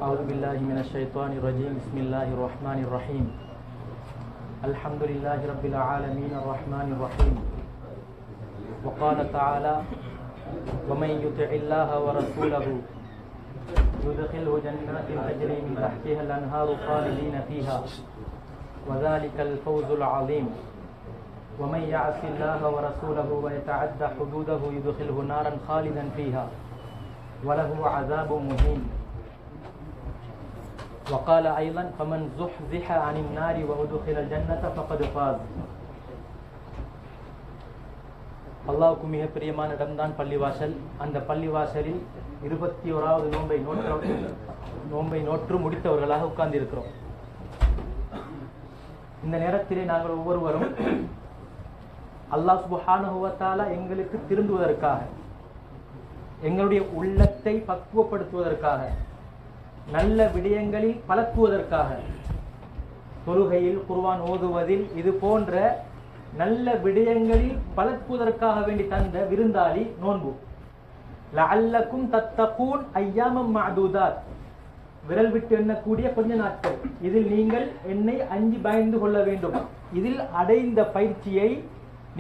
أعوذ بالله من الشيطان الرجيم بسم الله الرحمن الرحيم الحمد لله رب العالمين الرحمن الرحيم وقال تعالى ومن يطع الله ورسوله يدخله جنات تجري من تحتها الأنهار خالدين فيها وذلك الفوز العظيم ومن يعص الله ورسوله ويتعدى حدوده يدخله نارا خالدا فيها وله عذاب مهين وقال أيضا فمن زحزح عن النار وأدخل الجنة فقد فاز. அல்லாஹ்வுக்கு மிக பிரியமான இடம்தான் பள்ளிவாசல். அந்த பள்ளிவாசலில் 21வது நோன்பை நோற்று முடித்தவர்களாக உட்கார்ந்து இருக்கிறோம். இந்த நேரத்திலே நாங்கள் ஒவ்வொருவரும் அல்லாஹ் சுப்ஹானஹு வ தஆலா எங்களுக்கு திருந்துவதற்காக, எங்களுடைய உள்ளத்தை பக்குவப்படுத்துவதற்காக, நல்ல விடயங்களில் பழக்குவதற்காக, தொழுகையில் குர்ஆன் ஓதுவதில் இது போன்ற நல்ல விடயங்களில் பழக்குவதற்காக வேண்டி தந்த விருந்தாளி நோன்பு. லஅல்லக்கும் தத்தகூன் ஐயாமம் மஅதூதாத், விரல் விட்டு எண்ணக்கூடிய கொஞ்ச நாட்கள். இதில் நீங்கள் என்னை அஞ்சி பயந்து கொள்ள வேண்டும். இதில் அடைந்த பயிற்சியை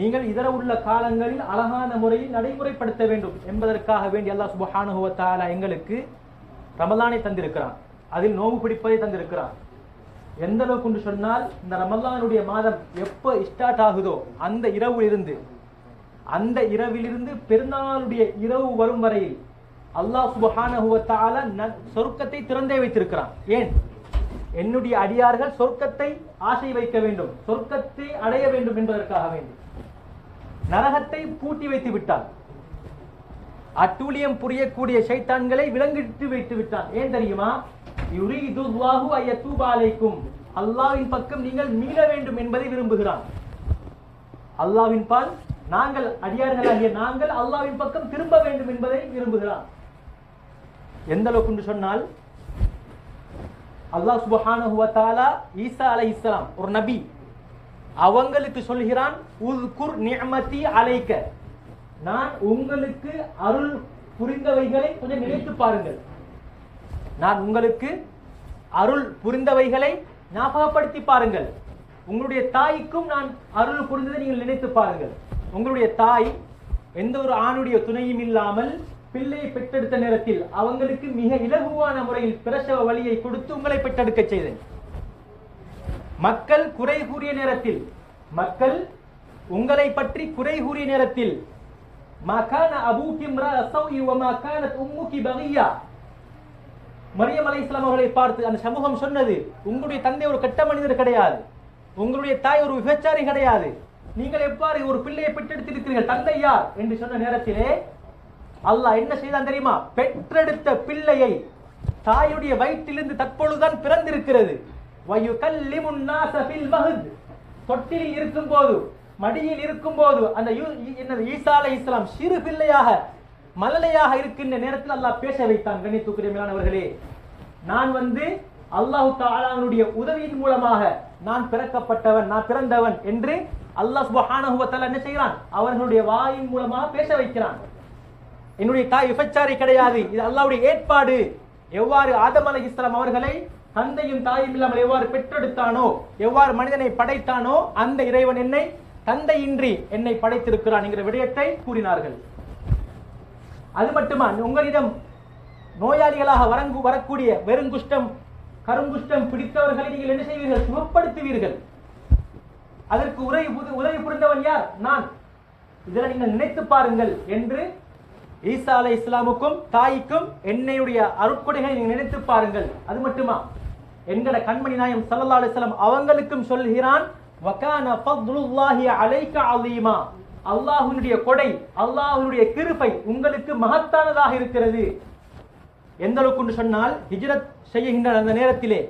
நீங்கள் இதர உள்ள காலங்களில் அழகான முறையில் நடைமுறைப்படுத்த வேண்டும் என்பதற்காக வேண்டி அல்லாஹ் சுப்ஹானஹு வ தஆலா எங்களுக்கு ரமலானை தந்திருக்கிறான். அதில் நோன்பு பிடிப்பதை தந்திருக்கிறான். எந்த அளவுக்கு என்று சொன்னால், இந்த ரமலானுடைய மாதம் எப்போ ஸ்டார்ட் ஆகுதோ அந்த இரவிலிருந்து பெருநாளுடைய இரவு வரும் வரையில் அல்லாஹ் சுப்ஹானஹு வ தஆலா சொர்க்கத்தை திறந்தே வைத்திருக்கிறான். ஏன்? என்னுடைய அடியார்கள் சொர்க்கத்தை ஆசை வைக்க வேண்டும், சொர்க்கத்தை அடைய வேண்டும் என்பதற்காக வேண்டி. நரகத்தை பூட்டி வைத்து விட்டான். அட்டூழியம் புரியக்கூடிய ஷைத்தான்களை விலங்கிட்டு வைத்து விட்டான். ஏன் தெரியுமா? யுரீதுல்லாஹு அய்யதூப அலைக்கும், அல்லாஹ்வின் பக்கம் நீங்கள் மீள வேண்டும் என்பதை விரும்புகிறான். அல்லாஹ்வின் பால் நாங்கள் அடியார்களாகிய நாங்கள் அல்லாஹ்வின் பக்கம் திரும்ப வேண்டும் என்பதை விரும்புகிறான். எந்த அளவுக்கு என்று சொன்னால், அல்லாஹ் சுப்ஹானஹு வ தஆலா ஈசா அலைஹிஸ்ஸலாம் ஒரு நபி, அவங்களுக்கு சொல்கிறான் உஸ்குர் நிஅமதி அலைக்க, நான் உங்களுக்கு அருள் புரிந்தவைகளை கொஞ்சம் நினைத்து பாருங்கள். நான் உங்களுக்கு அருள் புரிந்தவைகளை ஞாபகப்படுத்தி பாருங்கள். உங்களுடைய தாய்க்கும் நான் அருள் புரிந்ததை நீங்கள் நினைத்து பாருங்கள். உங்களுடைய தாய் எந்த ஒரு ஆணுடைய துணையும் இல்லாமல் பிள்ளையை பெற்றெடுத்த நேரத்தில் அவங்களுக்கு மிக இலகுவான முறையில் பிரசவ வலியை கொடுத்து உங்களை பெற்றெடுக்க செய்தேன். மக்கள் குறை கூறிய நேரத்தில், மக்கள் உங்களை பற்றி குறை கூறிய நேரத்தில் மகான அபூகி இம்ரா ஸௌஇ வ மா கானத் உம்முகி பகியா, மரியம் அலைஹிஸ்ஸலாம் அவர்களை பார்த்து அந்த சமூகம் சொன்னது, உங்களுடைய தந்தை ஒரு கெட்ட மனிதர் கிடையாது, உங்களுடைய தாய் ஒரு விபச்சாரி கிடையாது, நீங்கள் எவ்வாறு ஒரு பிள்ளையை பெற்றெடுத்திருக்கிறீர்கள், தந்தை யார் என்று சொன்ன நேரத்திலே அல்லாஹ் என்ன செய்தான் தெரியுமா? பெற்றெடுத்த பிள்ளையை தாயுடைய வயிற்றிலிருந்து தற்பொழுதுதான் பிறந்திருக்கிறது. வயுகல்லிமுன் நாஸ ஃபில் மஹ்த், தொட்டிலில் இருக்கும்போது, மடியில் இருக்கும்போது அந்த ஈசா அலைஹிஸ்ஸலாம் சிறு பிள்ளையாக மலலையாக இருக்கின்ற நேரத்தில் அல்லாஹ் பேச வைத்தான். கண்ணியத்துக்குரிய மேலானவர்களே, நான் அல்லாஹ் தஆலாவுடைய உதவியின் மூலமாக நான் பிறக்கப்பட்டவன், நான் பிறந்தவன் என்று அல்லாஹ் சுப்ஹானஹு வ தஆலா என்ன செய்கிறான்? அவர்களுடைய வாயின் மூலமாக பேச வைக்கிறான். என்னுடைய தாய் விபச்சாரி கிடையாது, இது அல்லாஹ்வுடைய ஏற்பாடு. எவ்வாறு ஆதம் அலைஹிஸ்ஸலாம் அவர்களை தந்தையும் தாயும் இல்லாமல் எவ்வாறு பெற்றெடுத்தானோ, எவ்வாறு மனிதனை படைத்தானோ, அந்த இறைவன் என்னை தந்தையின்றி என்னை படைத்திருக்கிறான் என்கிற விடயத்தை கூறினார்கள். அது மட்டுமா, உங்களிடம் நோயாளிகளாக வரக்கூடிய வெறுங்குஷ்டம், கருங்குஷ்டம் பிடித்தவர்களை நீங்கள் என்ன செய்வீர்கள்? சுகப்படுத்துவீர்கள். அதற்கு உதவி புரிந்தவன் யார்? நான். இதில் நீங்கள் நினைத்து பாருங்கள் என்று ஈசா அலைஹிஸ்ஸலாமுக்கும் தாய்க்கும் என்னுடைய அருட்கொடைகளை நீங்கள் நினைத்து பாருங்கள். அது மட்டுமா, என்கிற கண்மணி நாயகம் ஸல்லல்லாஹு அலைஹி வஸல்லம் அவங்களுக்கும் சொல்கிறான், வகான ஃபத்லுல்லாஹி அலைக அலீமா, அல்லாஹ்வுடைய கொடை, அல்லாஹ்வுடைய கிருபை உங்களுக்கு மகத்தானதாக இருக்கிறது. எந்த அளவுக்கு சொன்னால், ஹிஜ்ரத் செய்கின்ற அந்த நேரத்திலே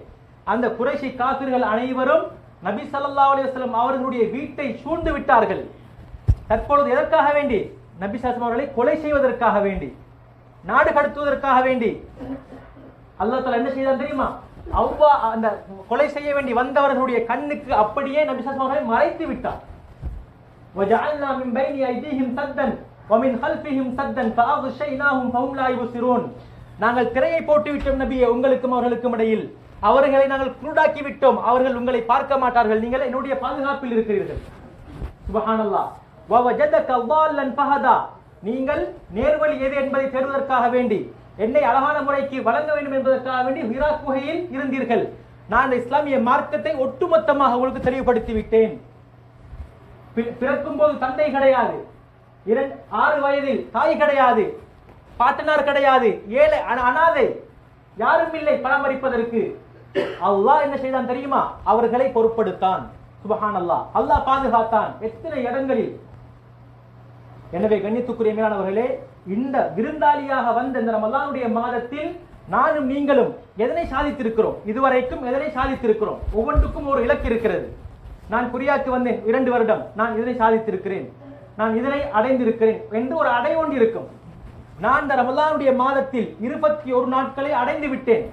அந்த குறைஷி காஃபிர்கள் அனைவரும் நபி ஸல்லல்லாஹு அலைஹி வஸல்லம் அவர்களுடைய வீட்டை சூழ்ந்து விட்டார்கள். தற்பொழுது எதற்காக வேண்டி? நபி ஸல்லல்லாஹு அலைஹி வஸல்லம் அவர்களை கொலை செய்வதற்காக வேண்டி, நாடு கடத்துவதற்காக வேண்டி. அல்லாஹ் தஆலா என்ன செய்தான் தெரியுமா? அந்த கொலை செய்ய வேண்டி வந்தவர்களுடைய கண்ணுக்கு அப்படியே நபி ஸல்லல்லாஹு அலைஹி வஸல்லம் அவர்களை மறைத்து விட்டார். وَجَعَلْنَا مِنْ بَيْنِ أَيْدِيهِمْ سَدًّا وَمِنْ خَلْفِهِمْ سَدًّا فَأَغْشَيْنَاهُمْ فَهُمْ لَا يُبْصِرُونَ. நாங்கள் திரையை போட்டு விட்டோம் நபியே உங்களுக்கும் அவர்களுக்கும் இடையில், அவர்களை நாங்கள் குருடாக்கி விட்டோம், அவர்கள் உங்களை பார்க்க மாட்டார்கள், நீங்கள் என்னுடைய பாதுகாப்பில் இருக்கிறீர்கள். சுப்ஹானல்லாஹ். வவஜதக ضالًا فهدى, நீங்கள் நேர்வழி எது என்பதை தேடுவதற்காக வேண்டி, என்னை அழகான முறைக்கு வழங்க வேண்டும் என்பதற்காக வேண்டி ஹிரா குகையில் இருந்தீர்கள். நான் இந்த இஸ்லாமிய மார்க்கத்தை ஒட்டுமொத்தமாக உங்களுக்கு தெளிவுபடுத்தி விட்டேன். பிறக்கும் போது தந்தை கிடையாது, 6 வயதில் தாய் கிடையாது, பாட்டனார் கிடையாது, ஏழை அனாதை, யாரும் இல்லை பராமரிப்பதற்கு. அல்லாஹ் என்ன செய்தான் தெரியுமா? அவர்களை பொறுப்படுத்தான். சுப்ஹானல்லாஹ். அல்லாஹ் பாதுகாத்தான் எத்தனை இடங்களில். எனவே கண்ணியத்துக்குரிய மேலானவர்களே, இந்த விருந்தாளியாக வந்த இந்த ரமலானுடைய மாதத்தில் நானும் நீங்களும் எதனை சாதித்திருக்கிறோம்? இதுவரைக்கும் எதனை சாதித்திருக்கிறோம்? ஒவ்வொன்றுக்கும் ஒரு இலக்கு இருக்கிறது. நான் குறியாக்கு வந்தேன் 2 வருடம், நான் இதனை சாதித்திருக்கிறேன், நான் இதனை அடைந்திருக்கிறேன் என்று ஒரு அடை ஒன்று இருக்கும். நான் இந்த ரமலானுடைய மாதத்தில் 21 நாட்களை அடைந்து விட்டேன்,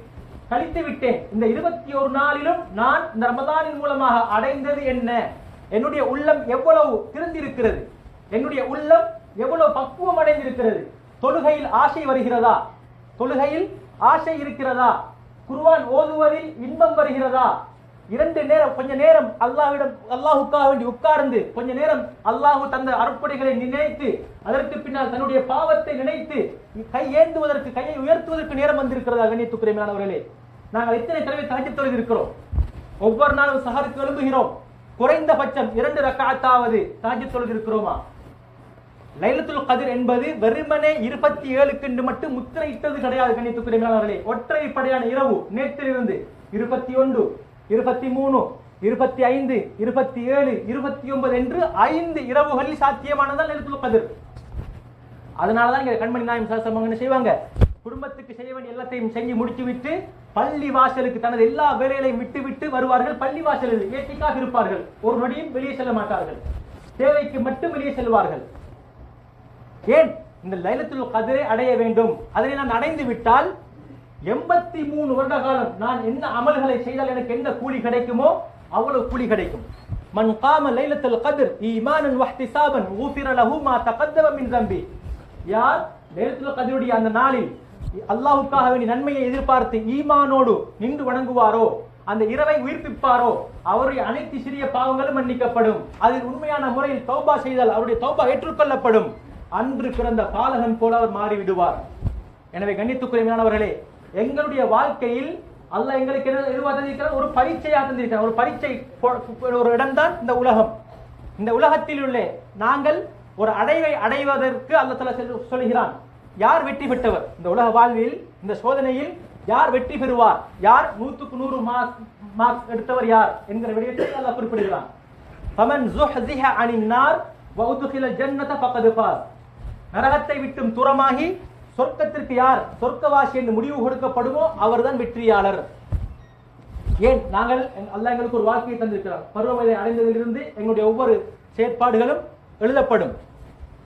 கழித்து விட்டேன். இந்த 21 நாளிலும் நான் இந்த ரமலானின் மூலமாக அடைந்தது என்ன? என்னுடைய உள்ளம் எவ்வளவு திருந்திருக்கிறது, என்னுடைய உள்ளம் எவ்வளவு பக்குவம் அடைந்திருக்கிறது. தொழுகையில் ஆசை வருகிறதா? தொழுகையில் ஆசை இருக்கிறதா? குர்ஆன் ஓதுவதில் இன்பம் வருகிறதா? 2 நேரம் கொஞ்ச நேரம் அல்லாஹ்வுக்காக வேண்டி உட்கார்ந்து கொஞ்ச நேரம் அல்லாஹ் தந்த அருட்படைகளை நினைத்து, அதற்கு பின்னால் தன்னுடைய பாவத்தை நினைத்து கை ஏந்துவதற்கு, கையை உயர்த்துவதற்கு நேரம் வந்திருக்கிறதா? கண்ணியத்துக்குரிய மேலானவர்களே, நாங்கள் எத்தனை தடவை தஹஜ்ஜுத் தொழுதிருக்கிறோம்? ஒவ்வொரு நாளும் சஹருக்கு எழும்புகிறோம். குறைந்தபட்சம் 2 ரக்அத்தாவது தஹஜ்ஜுத் தொழுதிருக்கிறோமா? லைலத்துல் கத்ர் என்பது வெறுமனே 27க்கு மட்டும் முத்திரையிட்டது கிடையாது. கண்ணியத்துக்குரிய மேலானவர்களே, ஒற்றைப்படையான இரவு. நேற்றிலிருந்து 21, 23, 25, 27, 29 என்று 5 இரவுகளில் சாத்தியமானதான் லைலத்துல் கத்ர். அதனாலதான் இங்க கண்மணி நாயம் ஸல்லல்லாஹு என்ன செய்வாங்க? குடும்பத்துக்கு செய்ய வேண்டிய எல்லாத்தையும் செஞ்சு முடித்து விட்டு பள்ளி வாசலுக்கு தனது எல்லா வேலைகளையும் விட்டு விட்டு வருவார்கள். பள்ளி வாசலில் ஏத்திக்காக இருப்பார்கள். ஒரு நொடியும் வெளியே செல்ல மாட்டார்கள். தேவைக்கு மட்டும் வெளியே செல்வார்கள். ஏன்? இந்த லைலத்துல் கத்ரை அடைய வேண்டும். அதனை நான் அடைந்து விட்டால் 83 வருட காலம் நான் என்ன அமல்களை செய்தால் எனக்கு என்ன கூலி கிடைக்குமோ அவ்வளவு கூலி கிடைக்கும். மன் காம லைலத்துல் கத்ர் ஈமானன் வஹ்திசாபன் குஃபிர லஹு மா தகத்தம மின் ஸம்பி. யார் லைலத்துல் கத்ருடைய அந்த நாளில் அல்லாஹ்வுக்காக வேண்டிய நன்மையை எதிர்பார்த்து ஈமானோடு நின்று வணங்குவாரோ, அந்த இரவை உயிர்ப்பிப்பாரோ, அவருடைய அனைத்து சிறிய பாவங்களும் மன்னிக்கப்படும். அதில் உண்மையான முறையில் தௌபா செய்தால் அவருடைய தௌபா ஏற்றுக்கொள்ளப்படும். அன்று பிறந்த பாலகன் போல அவர் மாறிவிடுவார். எனவே கண்ணியத்துக்குரிய மேலானவர்களே, எங்களுடைய வாழ்க்கையில் அல்லாஹ் எங்களுக்கு என்ன எதிர்பார்த்திருக்கிறார்? ஒரு பரீட்சையாக தந்திருக்கிறார். ஒரு பரீட்சை, ஒரு இடம்தான் இந்த உலகம். இந்த உலகத்தில் உள்ள நாங்கள் ஒரு அடைவை அடைவதற்கு அல்லாஹ் தஆலா சொல்கிறான். யார் வெற்றி பெற்றவர்? இந்த உலக வாழ்வில் இந்த சோதனையில் யார் வெற்றி பெறுவார், யார் 100க்கு 100 மார்க் எடுத்தவர் யார் என்கிற விடயத்தை அல்லாஹ் குறிப்பிடுகிறான். ஃபமன் ஸுஹ்ஸிஹ அனின் நார் வ உத்கிலல் ஜன்னத ஃபகத் ஃபாஸ். நரகத்தை விட்டும் தூரமாகி சொர்க்கத்திற்கு யார் சொர்க்கவாசி என்று முடிவு கொடுக்கப்படுமோ அவர்தான் வெற்றியாளர். ஏன்? நாங்கள் அல்லாஹ் எங்களுக்கு ஒரு வாழ்க்கையை தந்திருக்கிறார். பருவவயதை அடைந்ததிலிருந்து எங்களுடைய ஒவ்வொரு செயற்பாடுகளும் எழுதப்படும்.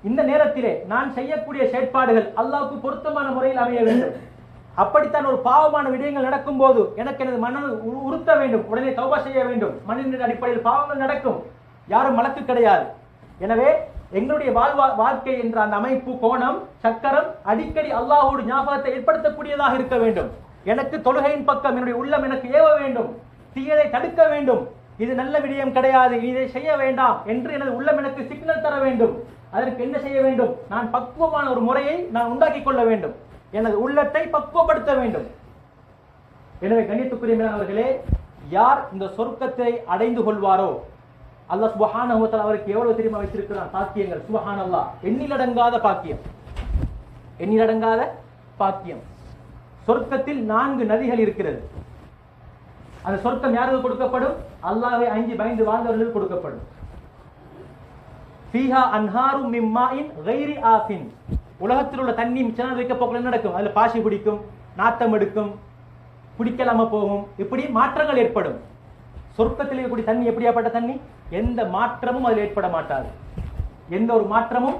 இந்த நேரத்திலே நான் செய்யக்கூடிய செயற்பாடுகள் அல்லாஹ்வுக்கு பொருத்தமான முறையில் அமைய வேண்டும். அப்படித்தான் ஒரு பாவமான விடயங்கள் நடக்கும் போது எனக்கு எனது மனம் உறுத்த வேண்டும், உடனே தௌபா செய்ய வேண்டும். மனிதனின் அடிப்படையில் பாவங்கள் நடக்கும், யாரும் மலக்கு கிடையாது. எனவே எங்களுடைய வாழ்க்கை என்ற அந்த அமைப்பு, கோணம், சக்கரம் அடிக்கடி அல்லாஹ்வோடு ஞாபகத்தை ஏற்படுத்தக்கூடியதாக இருக்க வேண்டும். எனக்கு தொழுகையின் பக்கம் என்னுடைய உள்ளம் எனக்கு ஏவ வேண்டும், தீயதை தடுக்க வேண்டும். இது நல்ல விடயம் கிடையாது, இதை செய்ய வேண்டாம் என்று எனது உள்ளம் எனக்கு சிக்னல் தர வேண்டும். அதற்கு என்ன செய்ய வேண்டும்? நான் பக்குவமான ஒரு முறையை நான் உண்டாக்கி கொள்ள வேண்டும். எனது உள்ளத்தை பக்குவப்படுத்த வேண்டும். எனவே கண்ணியத்துக்குரிய மேலானவர்களே, யார் இந்த சொர்க்கத்தை அடைந்து கொள்வாரோ அல்லாஹ் சுப்ஹானஹு வ தஆலா அவருக்கு எவ்வளவு தெரியுமா வைத்திருக்கிறான் பாக்கியங்கள். சுப்ஹானல்லாஹ், எண்ணிலடங்காத பாக்கியம், எண்ணிலடங்காத பாக்கியம். சொர்க்கத்தில் 4 நதிகள் இருக்கிறது. அந்த சொர்க்கம் யாருக்கு கொடுக்கப்படும்? அல்லாஹ்வை அஞ்சி பயந்து வாழ்ந்தவர்களுக்கு கொடுக்கப்படும். ஃபீஹா அன்ஹாரு மின் மாஇன் கைரி ஆசின். உலகத்தில் உள்ள தண்ணி மிச்சம் வைக்க போக்குல என்ன நடக்கும்? அதுல பாசி பிடிக்கும், நாத்தம் எடுக்கும், குடிக்கலாம போகும், இப்படி மாற்றங்கள் ஏற்படும். சொர்க்கத்தில் இருக்கக்கூடிய தண்ணி எப்படியாப்பட்ட தண்ணி? எந்த மாற்றமும் அதில் ஏற்பட மாட்டாது. எந்த ஒரு மாற்றமும்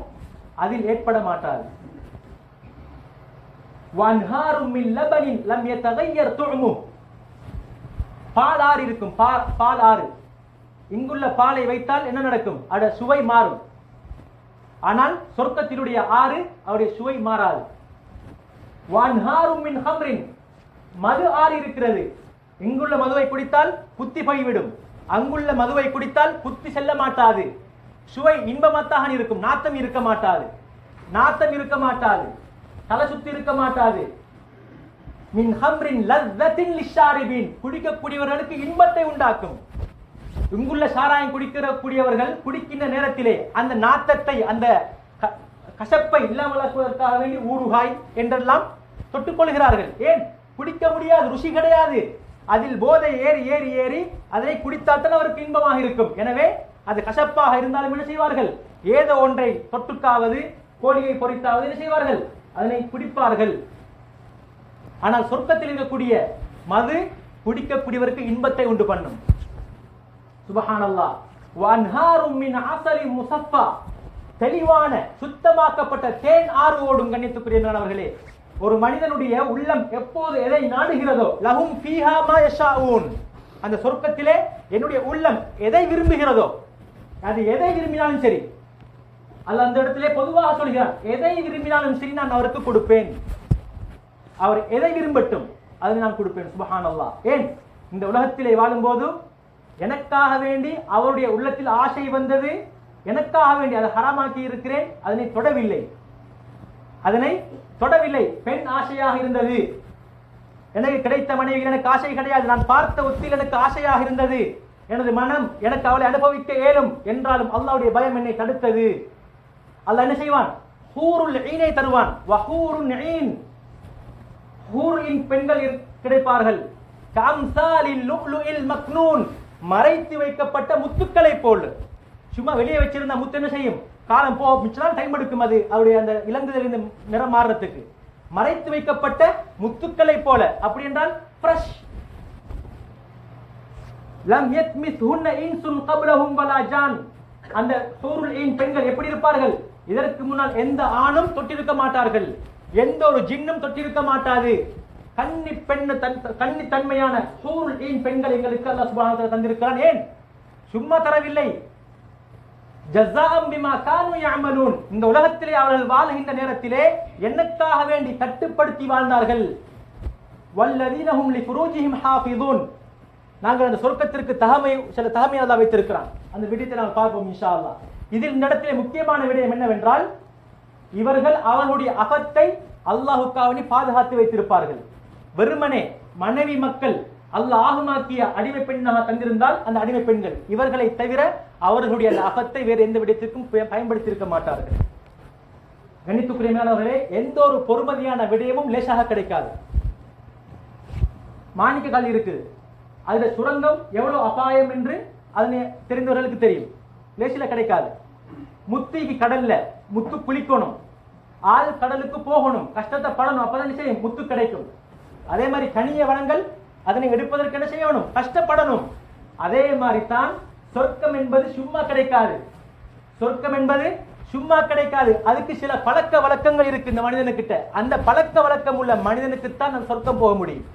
அதில் ஏற்பட மாட்டாது. வன்ஹாரு மின் லபனின் லம் யதகய்யர் துஅமு. பால் ஆறு இருக்கும், பால் ஆறு. இங்குள்ள பாலை வைத்தால் என்ன நடக்கும்? அட சுவை மாறும். ஆனால் சொர்க்கத்தினுடைய ஆறு அவருடைய சுவை மாறாது. வன்ஹாரும் மின் ஹம்ரின், மது ஆறு இருக்கிறது. இங்குள்ள மதுவை குடித்தால் புத்தி போய்விடும், அங்குள்ள மதுவை குடித்தால் புத்தி செல்ல மாட்டாது. சுவை இன்பமாத்தான் இருக்கும், நாத்தம் இருக்க மாட்டாது, நாத்தம் இருக்க மாட்டாது, தலை சுத்தி இருக்க மாட்டாது. மின் ஹம்ரின் லஸ்ஸத்தின் லிஷாரிபின், குடிக்கக்கூடியவர்களுக்கு இன்பத்தை உண்டாக்கும். இங்குள்ள சாராயம் குடிக்கக்கூடியவர்கள் குடிக்கின்ற நேரத்திலே அந்த நாத்தத்தை, அந்த கசப்பை இல்லாமலாக்குவதற்காக வேண்டி ஊறுகாய் என்றெல்லாம் தொட்டுக்கொள்கிறார்கள். ஏன்? குடிக்க முடியாது, ருசி கிடையாது. அதில் போதை ஏறி ஏறி ஏறி அதனை குடித்தால்தான் அவருக்கு இன்பமாக இருக்கும். எனவே அது கசப்பாக இருந்தாலும் என்ன செய்வார்கள்? ஏதோ ஒன்றை தொட்டுக்காவது, கோழியை பொறித்தாவது என்ன செய்வார்கள்? அதனை குடிப்பார்கள். ஆனால் சொர்க்கத்தில் இருக்கக்கூடிய மது குடிக்கக்கூடியவருக்கு இன்பத்தை உண்டு பண்ணும். சுபஹானல்லாஹ். வன்ஹாரும் மின் அஸலின் முஸஃபா, தெளிவான சுத்தமாக்கப்பட்ட தேன் ஆறு ஓடும். கண்ணியத்துக்குரியவர்களே, ஒரு மனிதனுடைய உள்ளம் எப்போது எதை நாடுகிறதோ, லஹும் ஃபீஹா மா யஷாஊன், அந்த சொர்க்கத்திலே என்னுடைய உள்ளம் எதை விரும்புகிறதோ, அது எதை விரும்பினாலும் சரி, அல்லாஹ் அந்த இடத்திலே பொதுவாக சொல்கிறார், எதை விரும்பினாலும் சரி நான் அவருக்கு கொடுப்பேன். அவர் எதை விரும்பட்டும் அதை நான் கொடுப்பேன். சுபஹானல்லாஹ். ஏன்? இந்த உலகத்திலே வாழும்போது எனக்காக வேண்டி அவருடைய உள்ளத்தில் ஆசை வந்தது, எனக்காக வேண்டி அதை ஹராமாக்கி இருக்கிறேன், அதனை தொடவில்லை, அதனை தொடவில்லை. பெண் ஆசையாக இருந்தது, எனக்கு கிடைத்த மனைவி எனக்கு ஆசை கிடையாது, நான் பார்த்த ஒத்தில் எனக்கு ஆசையாக இருந்தது, எனது மனம் எனக்கு அவளை அனுபவிக்க இயலும் என்றாலும் அல்லாஹ்வுடைய பயம் என்னை தடுத்தது. அல்லாஹ் என்ன செய்வான்? ஹூருல் ஈனை தருவான். வஹூருன் ஈன், ஹூரின் பெண்கள் கிடைப்பார்கள். கம்சாலில் லுஅ்லுஇல் மக்னூன், மறைத்து வைக்கப்பட்ட முத்துக்களை போல். சும்மா வெளியே வச்சிருந்த முத்து என்ன செய்யும்? காலம் போ மிச்சம் டைம் எடுக்கும், அது அவருடைய அந்த இலங்குதலிருந்து நிறம் மாறுறதுக்கு. மறைத்து வைக்கப்பட்ட முத்துக்களை போல. அப்படி என்றால் ஃப்ரெஷ். லம் யத்மிஸ்ஹுன்ன இன்சுன் கப்லஹும் வலா ஜான், அந்த ஹூருல் ஈன் பெண்கள் எப்படி இருப்பார்கள்? இதற்கு முன்னால் எந்த ஆணும் தொட்டிருக்க மாட்டார்கள், எந்த ஒரு ஜின்னும் தொட்டிருக்க மாட்டாது. கன்னி பெண்ணு கன்னி தன்மையான ஹூருல் ஈன் பெண்கள் எங்களுக்கு அல்லாஹ் சுப்ஹானஹு வ தஆலா தந்திருக்கிறான். ஏன்? சும்மா தரவில்லை. ஜஸாஅம் பிமா கானூ யஅமலூன், இந்த உலகத்திலே அவர்கள் வாழ்கின்ற நேரத்திலே என்னக்காக வேண்டி கட்டுப்படுத்தி வாழ்ந்தார்கள். வல்லதீனஹும் லிஃபுரூஜிஹிம் ஹாஃபிதூன், நாங்கள் அந்த சொர்க்கத்திற்கு சில தகமை அல்லாஹ் வைத்திருக்கிறான். அந்த விடயத்தை நாம் பார்ப்போம் இன்ஷா அல்லாஹ். இதில் இந்த இடத்திலே முக்கியமான விடயம் என்னவென்றால், இவர்கள் அவர்களுடைய அகத்தை அல்லாஹ்வுக்காக பாதுகாத்து வைத்திருப்பார்கள். வெறுமனே மனைவி மக்கள் அல்லாஹ் ஆகுமாக்கிய அடிமை பெண்ணாக தந்திருந்தால் அந்த அடிமை பெண்கள், இவர்களை தவிர அவர்களுடைய அந்த அகத்தை வேறு எந்த விடயத்திற்கும் பயன்படுத்தி இருக்க மாட்டார்கள். கண்ணியத்துக்குரியவர்களே, எந்த ஒரு பொறுமதியான விடயமும் லேசாக கிடைக்காது. மாணிக்க கால் இருக்குது, அதுல சுரங்கம் எவ்வளவு அபாயம் என்று அதனை தெரிந்தவர்களுக்கு தெரியும். லேசில கிடைக்காது. முத்திக்கு கடல்ல முத்து குளிக்கணும், ஆள் கடலுக்கு போகணும், கஷ்டத்தை படணும், அப்பதான் நிச்சயம் முத்து கிடைக்கும். அதே மாதிரி கனிய வளங்கள் அதனை எடுப்பதற்கு என்ன செய்யணும்? கஷ்டப்படணும். அதே மாதிரி தான் சொர்க்கம் என்பது சும்மா கிடைக்காது. சொர்க்கம் என்பது சும்மா கிடைக்காது. அதுக்கு சில பழக்க வழக்கங்கள் இருக்கு இந்த மனிதனுக்கிட்ட. அந்த பழக்க வழக்கம் உள்ள மனிதனுக்குத்தான் அந்த சொர்க்கம் போக முடியும்.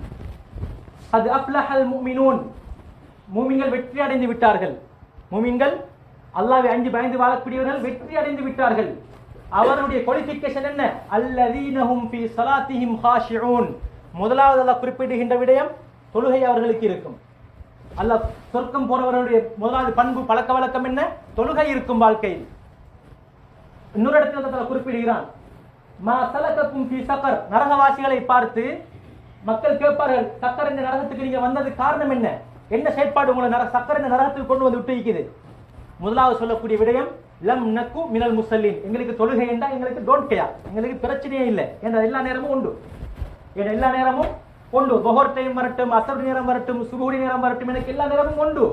அது அஃப்லஹல் முஃமினூன், மூமின்கள் வெற்றி அடைந்து விட்டார்கள். மூமின்கள் அல்லாஹ்வை அஞ்சி பயந்து வாழக்கூடியவர்கள் வெற்றி அடைந்து விட்டார்கள். அவருடைய குவாலிஃபிகேஷன் என்ன? அல்லதீனஹும் ஃபீ ஸலாத்திஹிம் காஷிஊன். முதலாவது அல்லாஹ் குறிப்பிடுகின்ற விடயம் தொழுகை அவர்களுக்கு இருக்கும். அல்லாஹ் சொர்க்கம் போறவர்களுடைய முதலாவது பண்பு பழக்க வழக்கம் என்ன? தொழுகை இருக்கும் வாழ்க்கையில். இன்னொரு இடத்துல அல்லாஹ் குறிப்பிடுகிறான், மா சலகக்கும் ஃபீ ஸகர், நரகவாசிகளை பார்த்து மக்கள் கேட்பார்கள், சக்கர் இந்த நரகத்துக்கு நீங்க வந்தது காரணம் என்ன? என்ன செயற்பாடு உங்களை சக்கர் இந்த நரகத்துக்கு கொண்டு வந்து விட்டு இருக்குது? முதலாவது சொல்லக்கூடிய விடயம், லம் நக்கு மினல் முஸல்லின், எங்களுக்கு தொழுகை என்றால் எங்களுக்கு டோன்ட் கேர், எங்களுக்கு பிரச்சனையே இல்லை என்ற எல்லா நேரமும் உண்டு. எல்லா நேரமும் உண்டு. பஹர் டைம் வரட்டும், அசர் நேரம் வரட்டும், சுபூரி நேரம் வரட்டும், எனக்கு எல்லா நேரமும் உண்டு.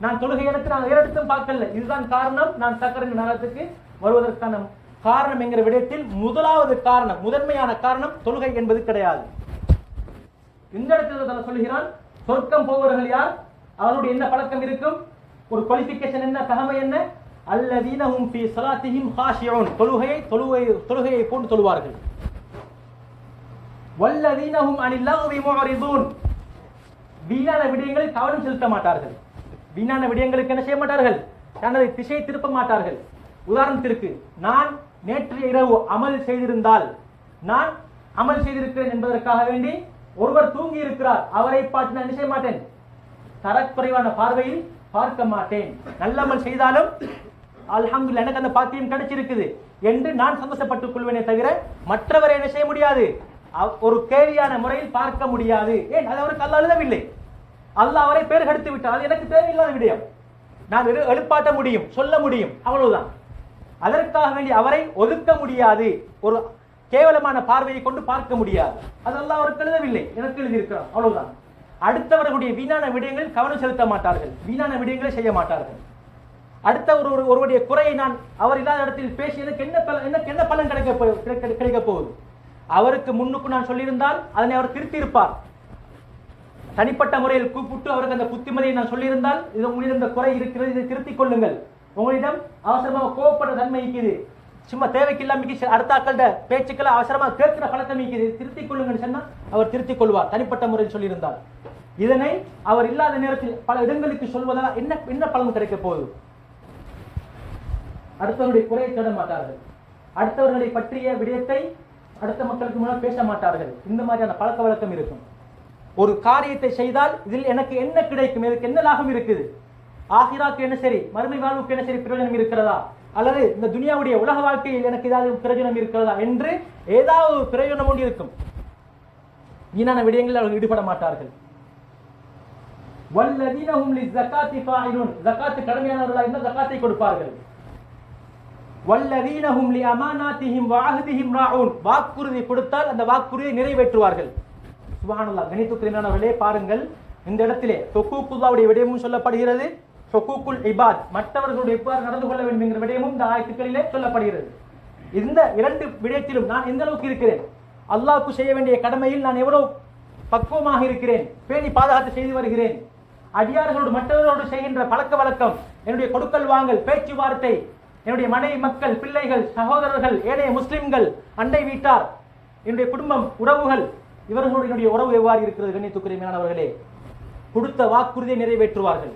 நான் தொழுகை எனக்கு நான் வேற இடத்தும் பார்க்கல. இதுதான் காரணம் நான் சக்கர நரகத்துக்கு வருவதற்கான காரணம் என்கிற விடயத்தில் முதலாவது காரணம், முதன்மையான காரணம் தொழுகை என்பது கிடையாது. இந்த இடத்துல சொல்கிறான், சொர்க்கம் போவர்கள் யார்? அவருடைய என்ன பழக்கம் இருக்கும்? ஒரு குவாலிஃபிகேஷன் என்ன? தகமை என்ன? அல்லதீனஹும் ஃபீ ஸலாத்திஹிம் காஷிஊன், தொழுகையை போன்று தொழுவார்கள். வல்லதீனஹும் அனில் லக்வி முஅரிதூன், வீணான விடயங்களில் கவனம் செலுத்த மாட்டார்கள். வீணான விடயங்களுக்கு என்ன செய்ய மாட்டார்கள்? தனது திசை திருப்ப மாட்டார்கள். உதாரணத்திற்கு, நான் நேற்று இரவு அமல் செய்திருந்தால், நான் அமல் செய்திருக்கிறேன் என்பதற்காக வேண்டி ஒருவர் தூங்கி இருக்கிறார், அவரை பார்த்து நான் என்ன செய்ய மாட்டேன், தரக்குறைவான பார்வையில் பார்க்க மாட்டேன். நல்ல அமல் செய்தாலும் அல்ஹம்துலில்லாஹ் எனக்கு அந்த பாக்கியம் கிடைச்சிருக்குது என்று நான் சந்தோஷப்பட்டுக் கொள்வேனே தவிர மற்றவரை என்ன செய்ய முடியாது, ஒரு கேலியான முறையில் பார்க்க முடியாது. ஏன், அது அவருக்கு அல்லாஹ் எழுதவில்லை. அல்லாஹ் அவரை பேர் கெடுத்து விட்டார். அது எனக்கு தேவையில்லாத விடயம். நான் எழுப்பாட்ட முடியும், சொல்ல முடியும், அவ்வளவுதான். அதற்காக வேண்டி அவரை ஒதுக்க முடியாது, ஒரு கேவலமான பார்வையை கொண்டு பார்க்க முடியாது. அது அல்லாஹ் அவருக்கு எழுதவில்லை, எனக்கு எழுதியிருக்கிறார், அவ்வளவுதான். அடுத்தவர்களுடைய வீணான விடயங்களில் கவனம் செலுத்த மாட்டார்கள், வீணான விடயங்களை செய்ய மாட்டார்கள். அடுத்த ஒருவருடைய குறையை நான் அவர் இல்லாத இடத்தில் பேசி எனக்கு என்ன பலன் கிடைக்க போகுது? அவருக்கு முன்னுக்கு நான் சொல்லியிருந்தால் அதனை அவர் திருத்தி இருப்பார். தனிப்பட்ட முறையில் கூப்பிட்டு அவருக்கு அந்த புத்திமதியை நான் சொல்லியிருந்தால், இது உங்களிடம் இந்த குறை இருக்கிறது, இதை திருத்திக் கொள்ளுங்கள். உங்களிடம் அவசரமாக கோவப்படுற தன்மை இருக்குது, சும்மா தேவைக்கு இல்லாம அடுத்த ஆக்கள பேச்சுக்களை அவசரமா கேட்கிற பழக்கம் இருக்குது, திருத்திக் கொள்ளுங்கன்னு சொன்னா அவர் திருத்திக் கொள்வார், தனிப்பட்ட முறையில் சொல்லியிருந்தால். இதனை அவர் இல்லாத நேரத்தில் பல இடங்களுக்கு சொல்வதால் என்ன பலன் கிடைக்க போகுது? அடுத்தவருடைய குறையை தேட மாட்டார்கள், அடுத்தவர்களை பற்றிய விடயத்தை அடுத்த மக்களுக்கு முன்னால் பேச மாட்டார்கள். இந்த மாதிரியான பழக்க வழக்கம் இருக்கும். ஒரு காரியத்தை செய்தால் இதில் எனக்கு என்ன கிடைக்கும், எனக்கு என்ன லாபம் இருக்குது, ஆகிராக்கு என்ன சரி, மறுமை வாழ்வுக்கு என்ன சரி பிரயோஜனம் இருக்கிறதா, அல்லது இந்த துனியாவுடைய உலக வாழ்க்கையில் எனக்கு ஏதாவது பிரயோஜனம் இருக்கிறதா என்று ஏதாவது பிரயோஜனம் ஒன்று இருக்கும். வீணான விடயங்களில் அவர்கள் ஈடுபட மாட்டார்கள். வல்லதீன ஹும் லிஸ்ஸகாத்தி ஃபாயிலுன், ஜகாத் கடமையானவர்களாக இருந்தால் ஜகாத்தை கொடுப்பார்கள். வல்லதீன ஹும் லிஅமானாத்திஹிம் வஅஹ்திஹிம் ராஊன், வாக்குறுதி கொடுத்தால் அந்த வாக்குறுதியை நிறைவேற்றுவார்கள். சுப்ஹானல்லாஹ். கணித்துக்குரியவர்களே, பாருங்கள், இந்த இடத்திலே ஹுகூக்குல்லாஹ்வுடைய விடயமும் சொல்லப்படுகிறது, ஹுகூக்குல் இபாத், மற்றவர்களுடைய எவ்வாறு நடந்து கொள்ள வேண்டும் என்கிற விடயமும் இந்த ஆயத்துக்களிலே சொல்லப்படுகிறது. இந்த இரண்டு விடயத்திலும் நான் எந்த அளவுக்கு இருக்கிறேன், அல்லாஹ்வுக்கு செய்ய வேண்டிய கடமையில் நான் எவ்வளவு பக்குவமாக இருக்கிறேன், பேணி பாதுகாத்து செய்து வருகிறேன், அடியார்களோடு மற்றவர்களோடு செய்கின்ற பழக்க வழக்கம், என்னுடைய கொடுக்கல் வாங்கல், பேச்சுவார்த்தை, என்னுடைய மனைவி மக்கள், பிள்ளைகள், சகோதரர்கள், ஏனைய முஸ்லிம்கள், அண்டை வீட்டார், என்னுடைய குடும்பம், உறவுகள், இவர்களோடு என்னுடைய உறவு எவ்வாறு இருக்கிறது? கண்ணியத்துக்குரியவர்களே, கொடுத்த வாக்குறுதியை நிறைவேற்றுவார்கள்.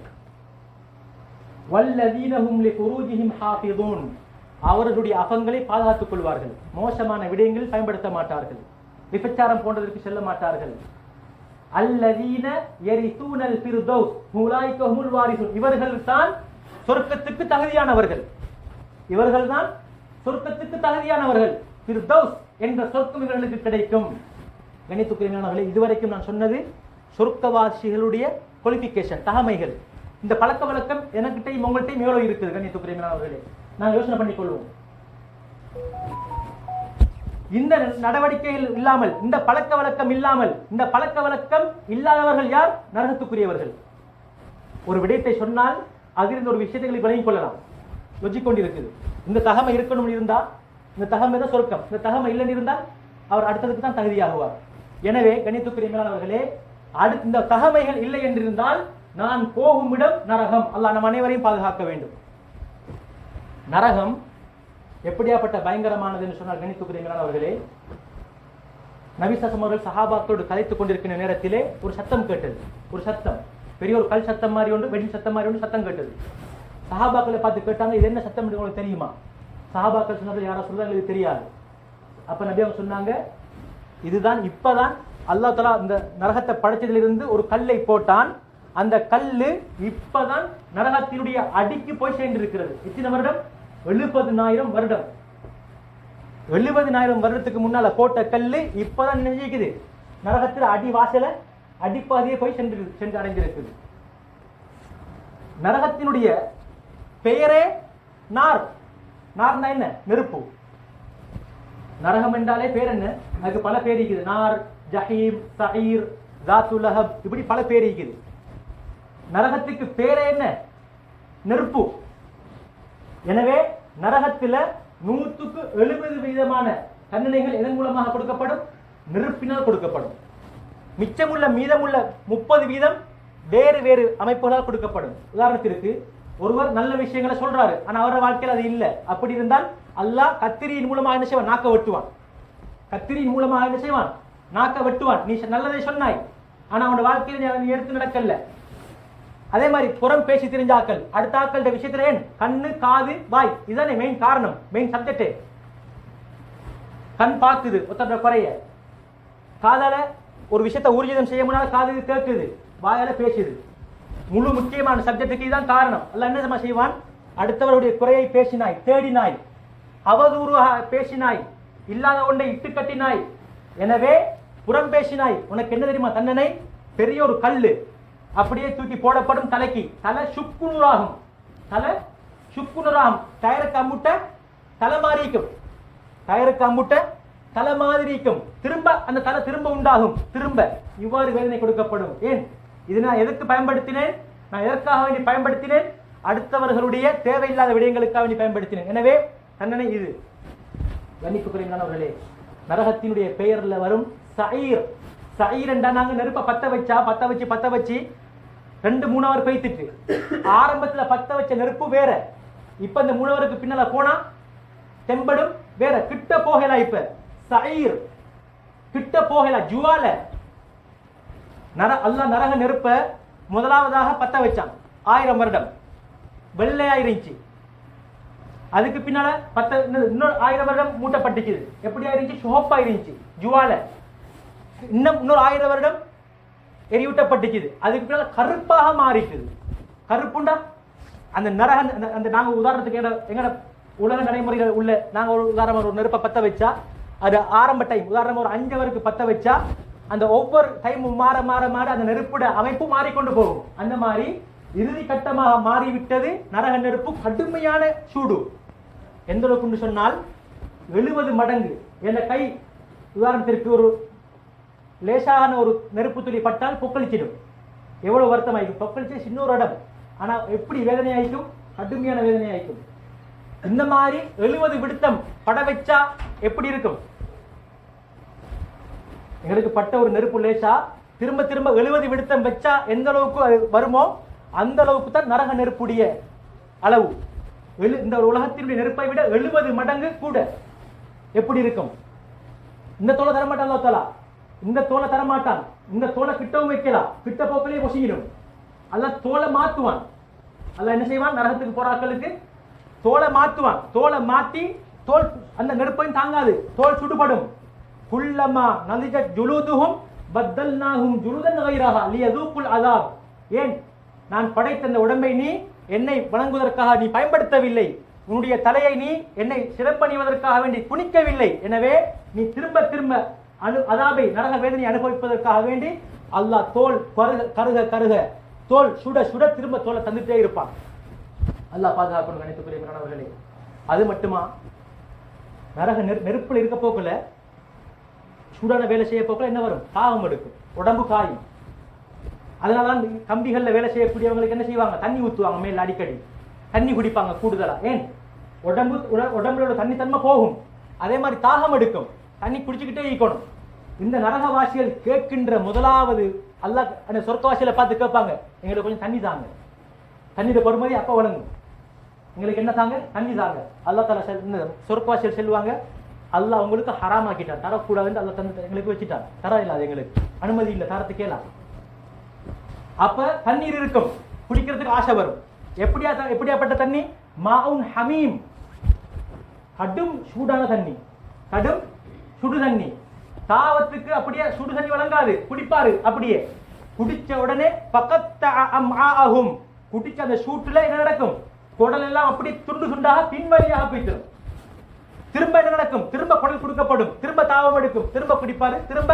வல்லதீன ஹும் லிஃபுரூஜிஹிம் ஹாஃபிதூன், அவர்களுடைய அகங்களை பாதுகாத்துக் கொள்வார்கள், மோசமான விடயங்களில் பயன்படுத்த மாட்டார்கள், விபச்சாரம் போன்றதற்கு செல்ல மாட்டார்கள். அல்லதீன யரிசூனல் ஃபிர்தௌஸ் உலாயிக ஹுமுல் வாரிசூன், இவர்கள் தான் சொர்க்கத்துக்கு தகுதியானவர்கள், இவர்கள் தான் சொர்க்கத்துக்கு தகுதியானவர்கள். ஃபிர்தௌஸ் என்ற சொர்க்கம் இவர்களுக்கு கிடைக்கும். கணித்துக்குரியவர்களே, இதுவரைக்கும் நான் சொன்னது சொர்க்கவாசிகளுடைய குவாலிஃபிகேஷன், தகமைகள். இந்த பழக்க வழக்கம் எனக்கிட்டையும் உங்கள்கிட்டையும் எவ்வளவு இருக்குது? கணித்துக்குரியவர்களே, நான் யோசனை பண்ணிக்கொள்வோம். இந்த நடவடிக்கைகள் இல்லாமல், இந்த பழக்க வழக்கம் இல்லாமல், இந்த பழக்க வழக்கம் இல்லாதவர்கள் யார்? நரகத்துக்குரியவர்கள். ஒரு விடயத்தை சொன்னால் அதிலிருந்து ஒரு விஷயத்தை விளங்கிக் கொள்ளலாம், கொண்டிருக்குது. இந்த தகமை இருக்கணும் இருந்தா இந்த தகமை தான் சொர்க்கம், இந்த தகமை இல்லைன்னு இருந்தால் அவர் அடுத்ததுக்கு தான் தகுதியாகுவார். எனவே கணித்துக்குரியவர்களே, இந்த தகமைகள் இல்லை என்றிருந்தால் நான் போகும் இடம் நரகம். அல்லாஹ் நம் அனைவரையும் பாதுகாக்க வேண்டும். நரகம் எப்படியாப்பட்ட பயங்கரமானது என்று சொன்னால் கணித்துக்குரியவர்களே, நபி ஸல்லல்லாஹு அலைஹி வஸல்லம் சஹாபாக்களோடு கதைத்துக் கொண்டிருக்கிற நேரத்திலே ஒரு சத்தம் கேட்டது. ஒரு சத்தம், பெரிய ஒரு கல் சத்தம் மாதிரி ஒன்று, வெடி சத்தம் மாதிரி ஒன்று சத்தம் கேட்டது. சஹாபாக்களை பார்த்து கேட்டாங்க, இது என்ன சத்தம் என்று உங்களுக்கு தெரியுமா? சஹாபாக்கள் சொன்னது, யாரா சொல்றாங்க, இது தெரியாது. அப்ப நபி அவங்க சொன்னாங்க, இதுதான் இப்பதான் அல்லாஹ் தஆலா இந்த நரகத்தை படைச்சதிலிருந்து ஒரு கல்லை போட்டான், அந்த கல்லு இப்பதான் நரகத்தினுடைய அடிக்கு போய் சேர்ந்திருக்கிறது. எத்தனை வருடம்? 70,000 வருடம். 70,000 வருடத்துக்கு முன்னால போட்ட கல்லு இப்பதான் நினைக்குது நரகத்தில் அடி வாசல அடிப்பாதையே போய் சென்று அடைந்திருக்குது. நரகத்தினுடைய பெயரே நார். நார்னா என்ன? நெருப்பு. நரகம் என்றாலே பேர் என்ன? அதுக்கு பல பேர் இருக்குது. நார், ஜஹீம், சஈர், ஜாத்துல் லஹப், இப்படி பல பேர் இருக்குது. நரகத்துக்கு பேரே என்ன? நெருப்பு. எனவே நரகத்தில் 170% தண்டனைகள் எதன் மூலமாக கொடுக்கப்படும்? நெருப்பினால் கொடுக்கப்படும். மிச்சமுள்ள மீதமுள்ள 30% வேறு வேறு அமைப்புகளால் கொடுக்கப்படும். உதாரணத்திற்கு, ஒருவர் நல்ல விஷயங்களை சொல்றாரு, ஆனா அவர வாழ்க்கையில் அது இல்லை. அப்படி இருந்தால் அல்லாஹ் கத்திரியின் மூலமாக என்ன செய்வான்? நாக்க வெட்டுவான். கத்திரியின் மூலமாக என்ன செய்வான்? நாக்க வெட்டுவான். நீ நல்லதை சொன்னாய், ஆனா அவனோட வாழ்க்கையில் நீ எடுத்து நடக்கல. அதே மாதிரி புறம் பேசி தெரிஞ்ச ஆக்கள் அடுத்த ஆக்கள விஷயத்துல ஏன் கண்ணு, காது, வாய், இதுதானே மெயின் காரணம், மெயின் சப்ஜெக்ட். கண் பார்க்குது ஒருத்தர குறைய, காதால ஒரு விஷயத்தை ஊர்ஜிதம் செய்ய முன்னால காது கேட்குது, வாயால பேசுது. முழு முக்கியமான சப்ஜெக்டுக்கு இதுதான் காரணம். அல்லாஹ் என்ன செய்வான்? அடுத்தவருடைய குறையை பேசினாய், தேடினாய், அவதூறாக பேசினாய், இல்லாத ஒன்றை இட்டு கட்டினாய், எனவே புறம் பேசினாய், உனக்கு என்ன தெரியுமா தண்டனை? பெரிய ஒரு கல்லு அப்படியே தூக்கி போடப்படும் தலைக்கு. தலை சுக்குநூறாகும், தலை சுக்குநூறாகும். டயருக்கு அம்முட்ட தலை மாறிக்கும், டயருக்கு அம்முட்ட தலை மாதிரிக்கும். திரும்ப அந்த தலை திரும்ப உண்டாகும், திரும்ப இவ்வாறு வேதனை கொடுக்கப்படும். ஏன் இது நான் எதற்கு பயன்படுத்தினேன்? நான் எதற்காக வேண்டி பயன்படுத்தினேன்? அடுத்தவர்களுடைய தேவையில்லாத விடயங்களுக்காக வேண்டி பயன்படுத்தினேன். எனவே தண்டனை இது. கண்ணியத்துக்குரியவர்களே, நரகத்தினுடைய பெயர்ல வரும் சயீர். சயீர் என்றா நாங்க நெருப்ப பத்த வச்சு 2-3 ஹவர் பெய்த்துட்டு ஆரம்பத்துல பத்த வச்ச நெருப்பு வேற, இப்ப இந்த 3 ஹவருக்கு பின்னால போனா தெம்படும் வேற. கிட்ட போகலாம், இப்ப சயீர் கிட்ட போகலாம். ஜுவால அல்லாஹ் நரக நெருப்ப முதலாவதாக பத்த வச்சான். 1000 வருடம் வெள்ளையாயிருந்துச்சு. அதுக்கு பின்னால இன்னொரு 1000 வருடம் மூட்டப்பட்டுச்சு. எப்படி ஆயிருந்துச்சு? சோப்பா இருந்துச்சு ஜுவால. இன்னொரு 1000 வருடம் எரியூட்டப்பட்டுச்சு. அதுக்கு பின்னால கருப்பாக மாறிக்குது. கருப்புண்டா அந்த நரக அந்த நாங்க உதாரணத்துக்கு எங்கட உலக நடைமுறையில் உள்ள நாங்க ஒரு உதாரணம் ஒரு நெருப்பை பத்த வச்சா அது ஆரம்ப டைம் உதாரணம் ஒரு 5 ஹவருக்கு பத்த வச்சா அந்த ஒவ்வொரு டைமும் மாற மாற மாற அந்த நெருப்புட அமைப்பு மாறிக்கொண்டு போகும். அந்த மாதிரி இறுதி கட்டமாக மாறிவிட்டது நரக நெருப்பு. கடுமையான சூடு. எந்த அளவுக்கு சொன்னால் 70 மடங்கு. என் கை உதாரணத்திற்கு ஒரு லேசான ஒரு நெருப்பு துளி பட்டால் பொக்களிச்சிடும். எவ்வளவு வருத்தம் ஆயிடும். பொக்களிச்சு இன்னொரு இடம். ஆனா எப்படி வேதனை ஆயிக்கும்? கடுமையான வேதனை ஆயிக்கும். இந்த மாதிரி 70 விடுத்தம் பட வச்சா எப்படி இருக்கும்? எங்களுக்கு பட்ட ஒரு நெருப்பு லேசா திரும்ப திரும்ப 70 விடுத்தம் வச்சா எந்த அளவுக்கு அது வருமோ அந்த அளவுக்கு தான் நரக நெருப்புடைய அளவு. இந்த உலகத்தினுடைய நெருப்பை விட 70 மடங்கு கூட. எப்படி இருக்கும்? இந்த தோலை தரமாட்டான் அல்லாஹ் தஆலா. இந்த தோலை தரமாட்டான். இந்த தோலை கிட்டவும் வைக்கலாம். கிட்ட போக்கிலே பொசிக்கணும். அல்லாஹ் தோலை மாத்துவான். அல்லாஹ் என்ன செய்வான்? நரகத்துக்கு போறாக்களுக்கு தோலை மாத்துவான். தோலை மாத்தி தோல் அந்த நெருப்பையும் தாங்காது. தோல் சுடுபடும். குல்லமா நலிஜத் ஜுலூதுஹும் பத்தல்நாஹும் ஜுலூதன் கைரஹா லியதூகுல் அஸாப். ஏன் நான் படைத்த இந்த உடம்பை நீ என்னை வணங்குவதற்காக நீ பயன்படுத்தவில்லை. உன்னுடைய தலையை நீ என்னை சிறப்பணிவதற்காக வேண்டி குனிக்கவில்லை. எனவே நீ திரும்ப திரும்ப அதாபை நரக வேதனை அனுபவிப்பதற்காக வேண்டி அல்லாஹ் தோல் கருக கருக தோல் சுட சுட திரும்ப தோலை தந்துட்டே இருப்பான். அல்லாஹ் பாதுகாக்கணும். கணித்துக்குரிய மாணவர்களே, அது மட்டுமா? நரக நெருப்புல இருக்க போக்குல சூடான வேலை செய்ய போக்குல என்ன வரும்? தாகம் எடுக்கும், உடம்பு காயும். அதனாலதான் கம்பிகள்ல வேலை செய்யக்கூடியவங்களுக்கு என்ன செய்வாங்க? தண்ணி ஊத்துவாங்க மேல, அடிக்கடி தண்ணி குடிப்பாங்க கூடுதலா. ஏன்? உடம்புல தண்ணி தன்மை போகும். அதே மாதிரி தாகம் எடுக்கும், தண்ணி குடிச்சுக்கிட்டே இருக்கணும். இந்த நரகவாசிகள் கேட்கின்ற முதலாவது அல்லாஹ் அந்த சொர்க்கவாசிகளை பார்த்து கேட்பாங்க, எங்களுக்கு கொஞ்சம் தண்ணி தாங்க. தண்ணீரை பொறுமதி அப்ப வழங்கும். எங்களுக்கு என்ன தாங்க? தண்ணி தாங்க. அல்லாஹ் தஆலா சொர்க்கவாசிகள் செல்வாங்க, அல்லாஹ் உங்களுக்கு ஹராமாக்கிட்டார், தரக்கூடாதுன்னு அல்லாஹ் தந்து எங்களுக்கு வச்சுட்டார். தர இல்லாது, எங்களுக்கு அனுமதி இல்லை, தரத்து கேளா. அப்ப தண்ணீர் இருக்கும், குடிக்கிறதுக்கு ஆசை வரும். எப்படியாப்பட்ட தண்ணி? மாஉன் ஹமீம், கடும் சூடான தண்ணி, கடும் சுடு தண்ணி. தாவத்துக்கு அப்படியே சுடு தண்ணி வழங்காது, குடிப்பாரு. அப்படியே குடிச்ச உடனே பக்கத்தாகும், குடிச்ச அந்த சூட்டுல என்ன நடக்கும்? குடல் எல்லாம் அப்படி துண்டு துண்டாக பின்வழியாக போய்த்திடும். திரும்ப என்ன நடக்கும்? திரும்ப குடல் கொடுக்கப்படும், திரும்ப தாவம் எடுக்கும், திரும்ப குடிப்பாரு, திரும்ப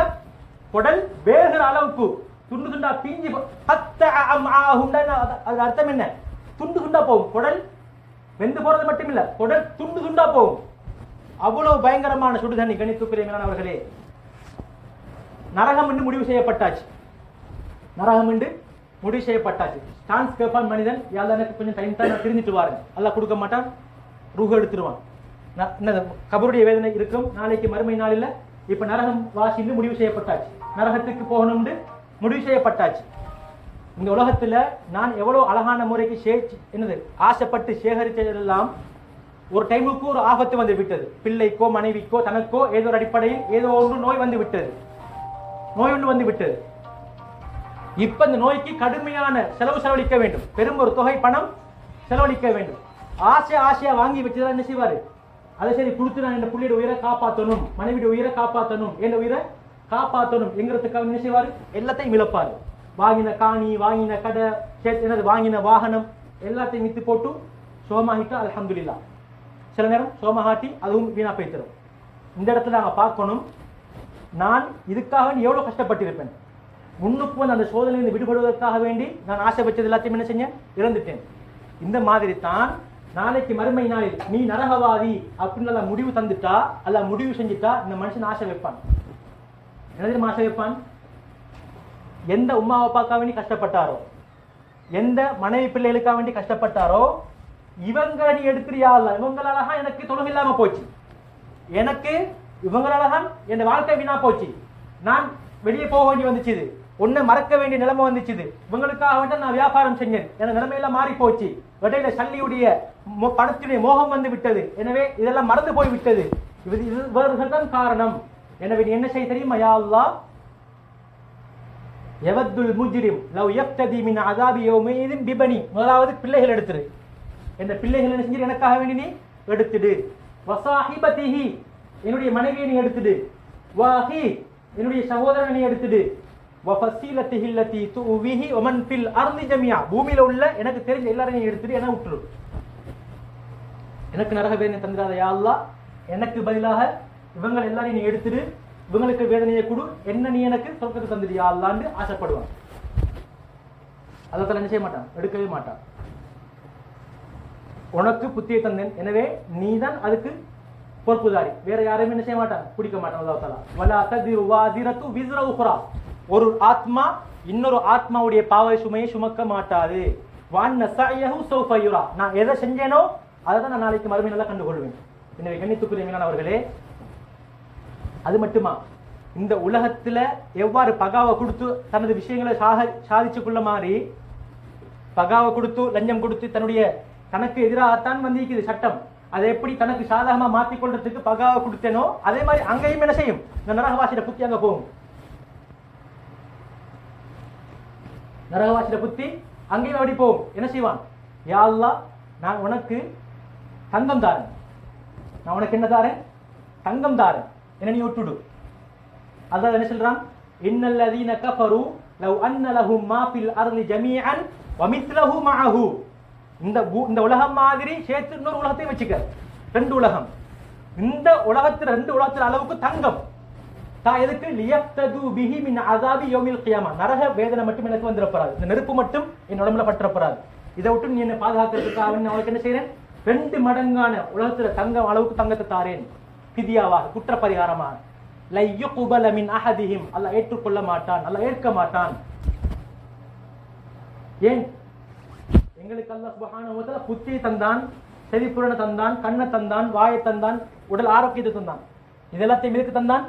குடல் வேகிற அளவுக்கு துண்டு துண்டா பிஞ்சி. அது அர்த்தம் என்ன? துண்டு துண்டா போகும். குடல் வெந்து போறது மட்டும் இல்ல, குடல் துண்டு துண்டா போகும். அவ்வளவு பயங்கரமான சுடுதண்ணி. கணித்துக்குரிய அவர்களே, நரகம் என்று முடிவு செய்யப்பட்டாச்சு. நரகம் என்று முடிவு செய்யப்பட்டாச்சு. சான்ஸ் கேட்பான் மனிதன், யாழ்லா எனக்கு கொஞ்சம் டைம் தான், திருந்திட்டு வாருங்க. அல்லாஹ் கொடுக்க மாட்டான், ரூஹ எடுத்துருவான். கபருடைய வேதனை இருக்கும் நாளைக்கு மறுமை நாளில். இப்ப நரகம் வாசின்னு முடிவு செய்யப்பட்டாச்சு, நரகத்துக்கு போகணும்னு முடிவு செய்யப்பட்டாச்சு. இந்த உலகத்துல நான் எவ்வளவு அழகான முறைக்கு ஆசைப்பட்டு சேகரித்ததெல்லாம் ஒரு டைமுக்கு ஒரு ஆபத்து வந்து விட்டது. பிள்ளைக்கோ மனைவிக்கோ தனக்கோ ஏதோ ஒரு அடிப்படையில் ஏதோ ஒன்று நோய் வந்து விட்டது. நோய் ஒன்று வந்து விட்டது. இப்ப இந்த நோய்க்கு கடுமையான செலவழிக்க வேண்டும். பெரும் ஒரு தொகை பணம் செலவழிக்க வேண்டும். ஆசையா வாங்கி வச்சுதான் என்ன செய்வாரு? அதை சரி கொடுத்து நான் என் புள்ளியோட உயிரை காப்பாற்றணும், மனைவியோட உயிரை காப்பாற்றணும், என் உயிரை காப்பாற்றணும் என்கிறதுக்காக என்ன செய்வாரு? எல்லாத்தையும் இழப்பாரு. வாங்கின காணி, வாங்கின கடை, என்னது வாங்கின வாகனம் எல்லாத்தையும் வித்து போட்டு சோமாகிட்டா அல்ஹம்துலில்லாஹ். சில நேரம் சோமஹாட்டி அதுவும் வீணா போய் தரும். இந்த இடத்துல நாங்கள் பார்க்கணும், நான் இதுக்காக எவ்வளவு கஷ்டப்பட்டிருப்பேன். முன்னுக்கு வந்து அந்த சோதனையிலிருந்து விடுபடுவதற்காக வேண்டி நான் ஆசை வச்சது எல்லாத்தையும் என்ன செஞ்சேன்? இறந்துட்டேன். இந்த மாதிரி தான் நாளைக்கு மறுமை நாளில் நீ நரகவாதி அப்படின்னு முடிவு தந்துட்டா, அல்ல முடிவு செஞ்சுட்டா, இந்த மனுஷன் ஆசை வைப்பான். என்னது ஆசை வைப்பான்? எந்த உம்மா அப்பாக்காக வேண்டி கஷ்டப்பட்டாரோ, எந்த மனைவி பிள்ளைகளுக்காக வேண்டி கஷ்டப்பட்டாரோ, இவங்களை நீ எடுக்கிறியா? இவங்களால எனக்கு தொழுகை இல்லாம போச்சு, எனக்கு இவங்களால என் வாழ்க்கை வீணா போச்சு, நான் வெளியே போக வேண்டி வந்துச்சு, ஒன்ன மறக்க வேண்டிய நிலைமை வந்துச்சு, இவங்களுக்காக வேண்டி நான் வியாபாரம் செஞ்சேன், என் நிலைமையெல்லாம் மாறி போச்சு, இடையில சல்லியுடைய பணத்துடைய மோகம் வந்து விட்டது, எனவே இதெல்லாம் மறந்து போய் விட்டது, இவர்கள் தான் காரணம். எனவே நீ என்ன செய்ய தெரியுமா? யா அல்லாஹ், யவத்துல் முஜ்ரிம் லவ் யஃப்ததி மின் அஸாபி யௌமைதின் பிபனி. முதலாவது பிள்ளைகள் எடுத்துரு. இந்த பிள்ளைகள் என்ன செஞ்சு எனக்காக வேண்டி நீ எடுத்துடு. வஸாஹிபதிஹி, என்னுடைய மனைவியை நீ எடுத்துடு. வஹி, என்னுடைய சகோதரனை நீ எடுத்துடு. வஃஸீலத்திஹி அல்லதி துவிஹி வமன் ஃபில் அர்தி ஜமியா, பூமியில உள்ள எனக்கு தெரிஞ்ச எல்லாரையும் நீ எடுத்துடு, என்ன விட்டுரு. எனக்கு நரக வேதனை தந்திராத யா அல்லாஹ், எனக்கு பதிலாக இவங்க எல்லாரையும் நீ எடுத்துடு, இவங்களுக்கு வேதனையை கொடு, என்ன நீ எனக்கு சொர்க்கத்தை தந்துடியா அல்லான்னு ஆசைப்படுவான். அதற்கு என்ன செய்ய மாட்டான்? எடுக்கவே மாட்டான். உனக்கு புத்தியை தந்தேன், எனவே நீ தான் அதுக்கு பொறுப்புதாரி, வேற யாரையும் என்ன செய்ய மாட்டான்? பிடிக்க மாட்டான். அல்லாஹ் தஆலா வலா ததிரு வாதிரத்து விஸ்ர உக்ரா, ஒரு ஆத்மா இன்னொரு ஆத்மாவுடைய பாவ சுமையை சுமக்க மாட்டாது. வான் நஸயஹு சௌஃப யுரா, நான் எதை செஞ்சேனோ அதை தான் நான் நாளைக்கு மறுமை நல்லா கண்டுகொள்வேன். எனவே கண்ணியத்துக்குரிய மீனானவர்களே, அது மட்டுமா, இந்த உலகத்துல எவ்வாறு பகாவை கொடுத்து தனது விஷயங்களை சாதிச்சு கொள்ள மாதிரி, பகாவை கொடுத்து லஞ்சம் கொடுத்து தன்னுடைய தனக்கு எதிராகத்தான் வந்திருக்குது சட்டம், அதை எப்படி தனக்கு சாதகமா மாற்றிக்கொள்றதுக்கு பகாவை கொடுத்தேனோ அதே மாதிரி அங்கேயும் என்ன செய்யும்? இந்த நரகவாசிட புத்தி அங்க போகும். நரகவாசிட புத்தி அங்கேயும் அப்படி போகும். என்ன செய்வான்? யா அல்லாஹ், நான் உனக்கு தங்கம் தாரேன், நான் உனக்கு என்ன தாரேன்? தங்கம் தாரேன், என்ன நீ விட்டுடு. அல்லாஹ் என்ன சொல்றான்? இன்னல்லதீன கஃபரு லவ் அன்ன லஹும் மா ஃபில் அர்லி ஜமீஅன் வ மிஸ்லஹு மஅஹு, இந்த உலகம் மாதிரி சேர்த்து இன்னொரு உலகத்தையும் வச்சுக்க, ரெண்டு உலகம். இந்த உலகத்துல ரெண்டு உலகத்துல அளவுக்கு தங்கம் தான் எதுக்கு? லியஃப்தது பிஹி மின் அஸாபி யௌமில் கியாமா, நரக வேதனை மட்டும் எனக்கு வந்துறப்படாது, இந்த நெருப்பு மட்டும் என் உடம்புல பற்றப்படாது, இதை விட்டு நீ என்ன பாதுகாக்கிறதுக்காக நான் உனக்கு என்ன செய்றேன்? 2 மடங்கான உலகத்துல தங்கம் அளவுக்கு தங்கத்தை தாரேன், பிதியாவாக, குற்ற பரிகாரமாக. லை யுக்பல மின் அஹதிஹிம், அல்லாஹ் ஏற்றுக்கொள்ள மாட்டான், அல்லாஹ் ஏற்க மாட்டான். ஏன்? எங்களுக்கு அல்லாஹ் சுப்ஹானஹு வ தஆலா புத்தியை தந்தான், செவிப்புலனை தந்தான், கண்ணை தந்தான், வாயை தந்தான், உடல் ஆரோக்கியத்தை தந்தான். இதெல்லாத்தையும் எதுக்கு தந்தான்?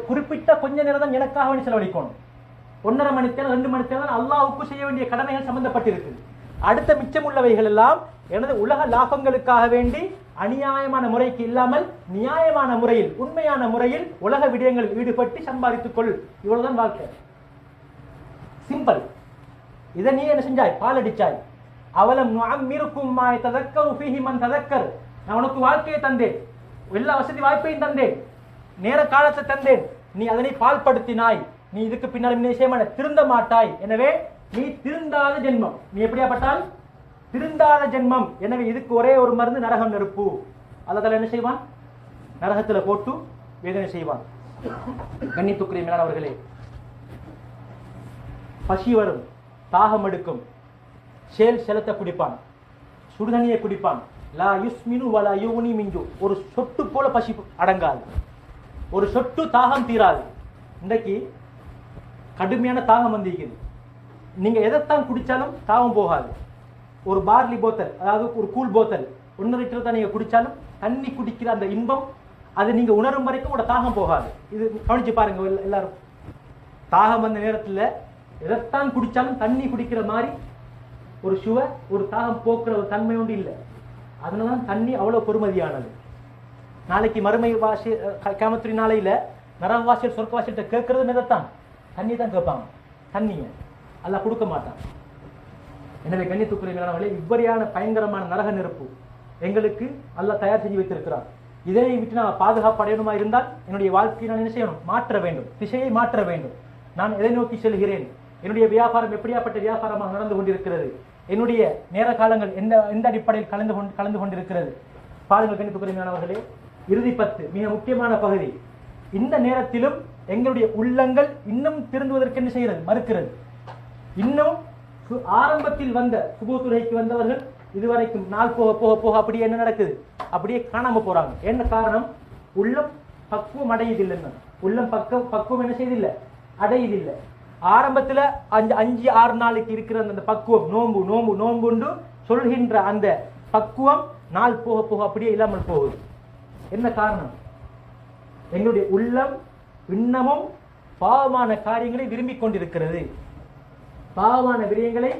குறிப்பிட்ட கொஞ்ச நேரம் தான் எனக்காக வேண்டி செலவழிக்கணும். 1.5 மணி நேரம் 2 மணி நேரம் அல்லாஹ்வுக்கு செய்ய வேண்டிய கடமைகள் சம்பந்தப்பட்டிருக்கு. அடுத்த மிச்சம் உள்ளவைகள் எல்லாம் எனது உலக லாபங்களுக்காக வேண்டி அநியாயமான முறைக்கு இல்லாமல் நியாயமான முறையில், உண்மையான முறையில் உலக விடயங்களில் ஈடுபட்டு சம்பாதித்துக் கொள். இவ்வளவுதான் வாழ்க்கை. சிம்பிள். இதை நீ என்ன செஞ்சாய்? பாலடிச்சாய். அவலம் நுஅம்மிருக்கும் மா யதக்கரு ஃபீஹி மன் ததக்கர், நான் உனக்கு வாழ்க்கையை தந்தேன், எல்லா வசதி வாய்ப்பையும் தந்தேன், நேர காலத்தை தந்தேன், நீ அதனை பால்படுத்தினாய், நீ இதுக்கு பின்னால் என்ன செய்ய மாட்டாய்? திருந்த மாட்டாய். எனவே நீ திருந்தாத ஜென்மம், நீ எப்படியாப்பட்டால் திருந்தாத ஜென்மம். எனவே இதுக்கு ஒரே ஒரு மருந்து, நரகம், நெருப்பு. அல்லாஹ் என்ன செய்வான்? நரகத்துல போட்டு வேதனை செய்வான். கண்ணியத்துக்குரிய மேலானவர்களே, பசி வரும், தாகம் எடுக்கும், செலத்தை குடிப்பான், சுடுதண்ணியை குடிப்பான். லா யுஸ்மினு வலா யுக்னி மின்ஜு, ஒரு சொட்டு போல பசி அடங்காது, ஒரு சொட்டு தாகம் தீராது. இன்றைக்கு கடுமையான தாகம் வந்திருக்குது. நீங்க எதைத்தான் குடிச்சாலும் தாகம் போகாது. ஒரு பார்லி போத்தல், அதாவது ஒரு கூல் போத்தல் 1 லிட்டர் தான் நீங்க குடிச்சாலும் தண்ணி குடிக்கிற அந்த இன்பம் அது நீங்க உணரும் வரைக்கும் கூட தாகம் போகாது. இது கவனிச்சு பாருங்க எல்லாரும். தாகம் வந்த நேரத்தில் எதைத்தான் குடிச்சாலும் தண்ணி குடிக்கிற மாதிரி ஒரு சுவை, ஒரு தாகம் போக்குற ஒரு தன்மை ஒன்று இல்லை. அதனாலதான் தண்ணி அவ்வளவு பொறுமதியானது. நாளைக்கு மறுமை வாசி கியாமத்துடைய நாளையில நரகவாசியர் சொர்க்கவாசியிட்ட கேட்கறது எதைத்தான்? தண்ணி தான் கேட்பாங்க. தண்ணியை அல்லாஹ் கொடுக்க மாட்டான். எனவே கண்ணியத்துக்குரிய மேலானவர்களே, இவ்வறையான பயங்கரமான நரக நெருப்பு எங்களுக்கு அல்லாஹ் தயார் செஞ்சு வைத்திருக்கிறார். இதை விட்டு நான் பாதுகாப்பு அடையணுமா இருந்தால் என்னுடைய வாழ்க்கையை நான் என்ன செய்யணும்? மாற்ற வேண்டும், திசையை மாற்ற வேண்டும். நான் எதை நோக்கி செல்கிறேன்? என்னுடைய வியாபாரம் எப்படியாப்பட்ட வியாபாரமாக நடந்து கொண்டிருக்கிறது? என்னுடைய நேர காலங்கள் எந்த அடிப்படையில் கலந்து கொண்டிருக்கிறது? பாருங்கள் கணித்துக்குரியவர்களே, இறுதி 10 மிக முக்கியமான பகுதி. இந்த நேரத்திலும் எங்களுடைய உள்ளங்கள் இன்னும் திருந்துவதற்கு என்ன செய்கிறது? மறுக்கிறது. இன்னும் ஆரம்பத்தில் வந்த சுபூத்துறைக்கு வந்தவர்கள் இதுவரைக்கும் நாள் போக போக போக அப்படியே என்ன நடக்குது? அப்படியே காணாம போறாங்க. என்ன காரணம்? உள்ளம் பக்குவம் அடையுதில்லை. உள்ளம் பக்குவம் என்ன செய்தில்லை? அடையுதில்லை. ஆரம்பத்துல 5-6 நாளைக்கு இருக்கிற அந்த பக்குவம், நோம்பு நோம்பு நோம்புண்டு சொல்கின்ற அந்த பக்குவம் நாள் போக போக அப்படியே இல்லாமல் போகுது. என்ன காரணம்? எங்களுடைய உள்ளம் இன்னமும் பாவமான காரியங்களை விரும்பிக் கொண்டிருக்கிறது. பாவமான விடயங்களை,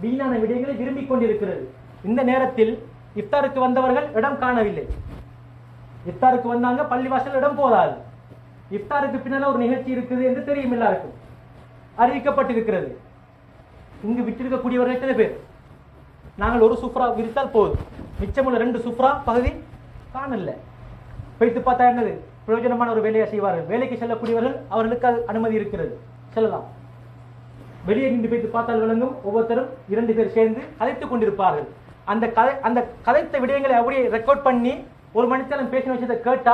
வீணான விடயங்களை விரும்பிக் கொண்டிருக்கிறது. இந்த நேரத்தில் இஃப்தாருக்கு வந்தவர்கள் இடம் காணவில்லை. இஃப்தாருக்கு வந்தாங்க, பள்ளிவாசல் இடம் போதாது. இஃப்தாருக்கு பின்னால ஒரு நிகழ்ச்சி இருக்குது என்று தெரியும், எல்லாருக்கும் அறிவிக்கப்பட்டிருக்கிறது. இங்கு விட்டிருக்கக்கூடியவர்கள் எத்தனை பேர்? நாங்கள் ஒரு சுப்ரா விரித்தால் போதும், மிச்சமுள்ள 2 சுப்ரா பகுதி காணல. போய்த்து பார்த்தா என்னது? பிரயோஜனமான ஒரு வேலையை செய்வார்கள். வேலைக்கு செல்லக்கூடியவர்கள் அவர்களுக்கு அனுமதி இருக்கிறது, செல்லலாம். வெளியே நின்று போய்த்து பார்த்தால் விளங்கும், ஒவ்வொருத்தரும் 2 பேர் சேர்ந்து கதைத்துக் கொண்டிருப்பார்கள். அந்த கதைத்த விடயங்களை அப்படியே ரெக்கார்ட் பண்ணி ஒரு மணித்தனம் பேசின விஷயத்தை கேட்டா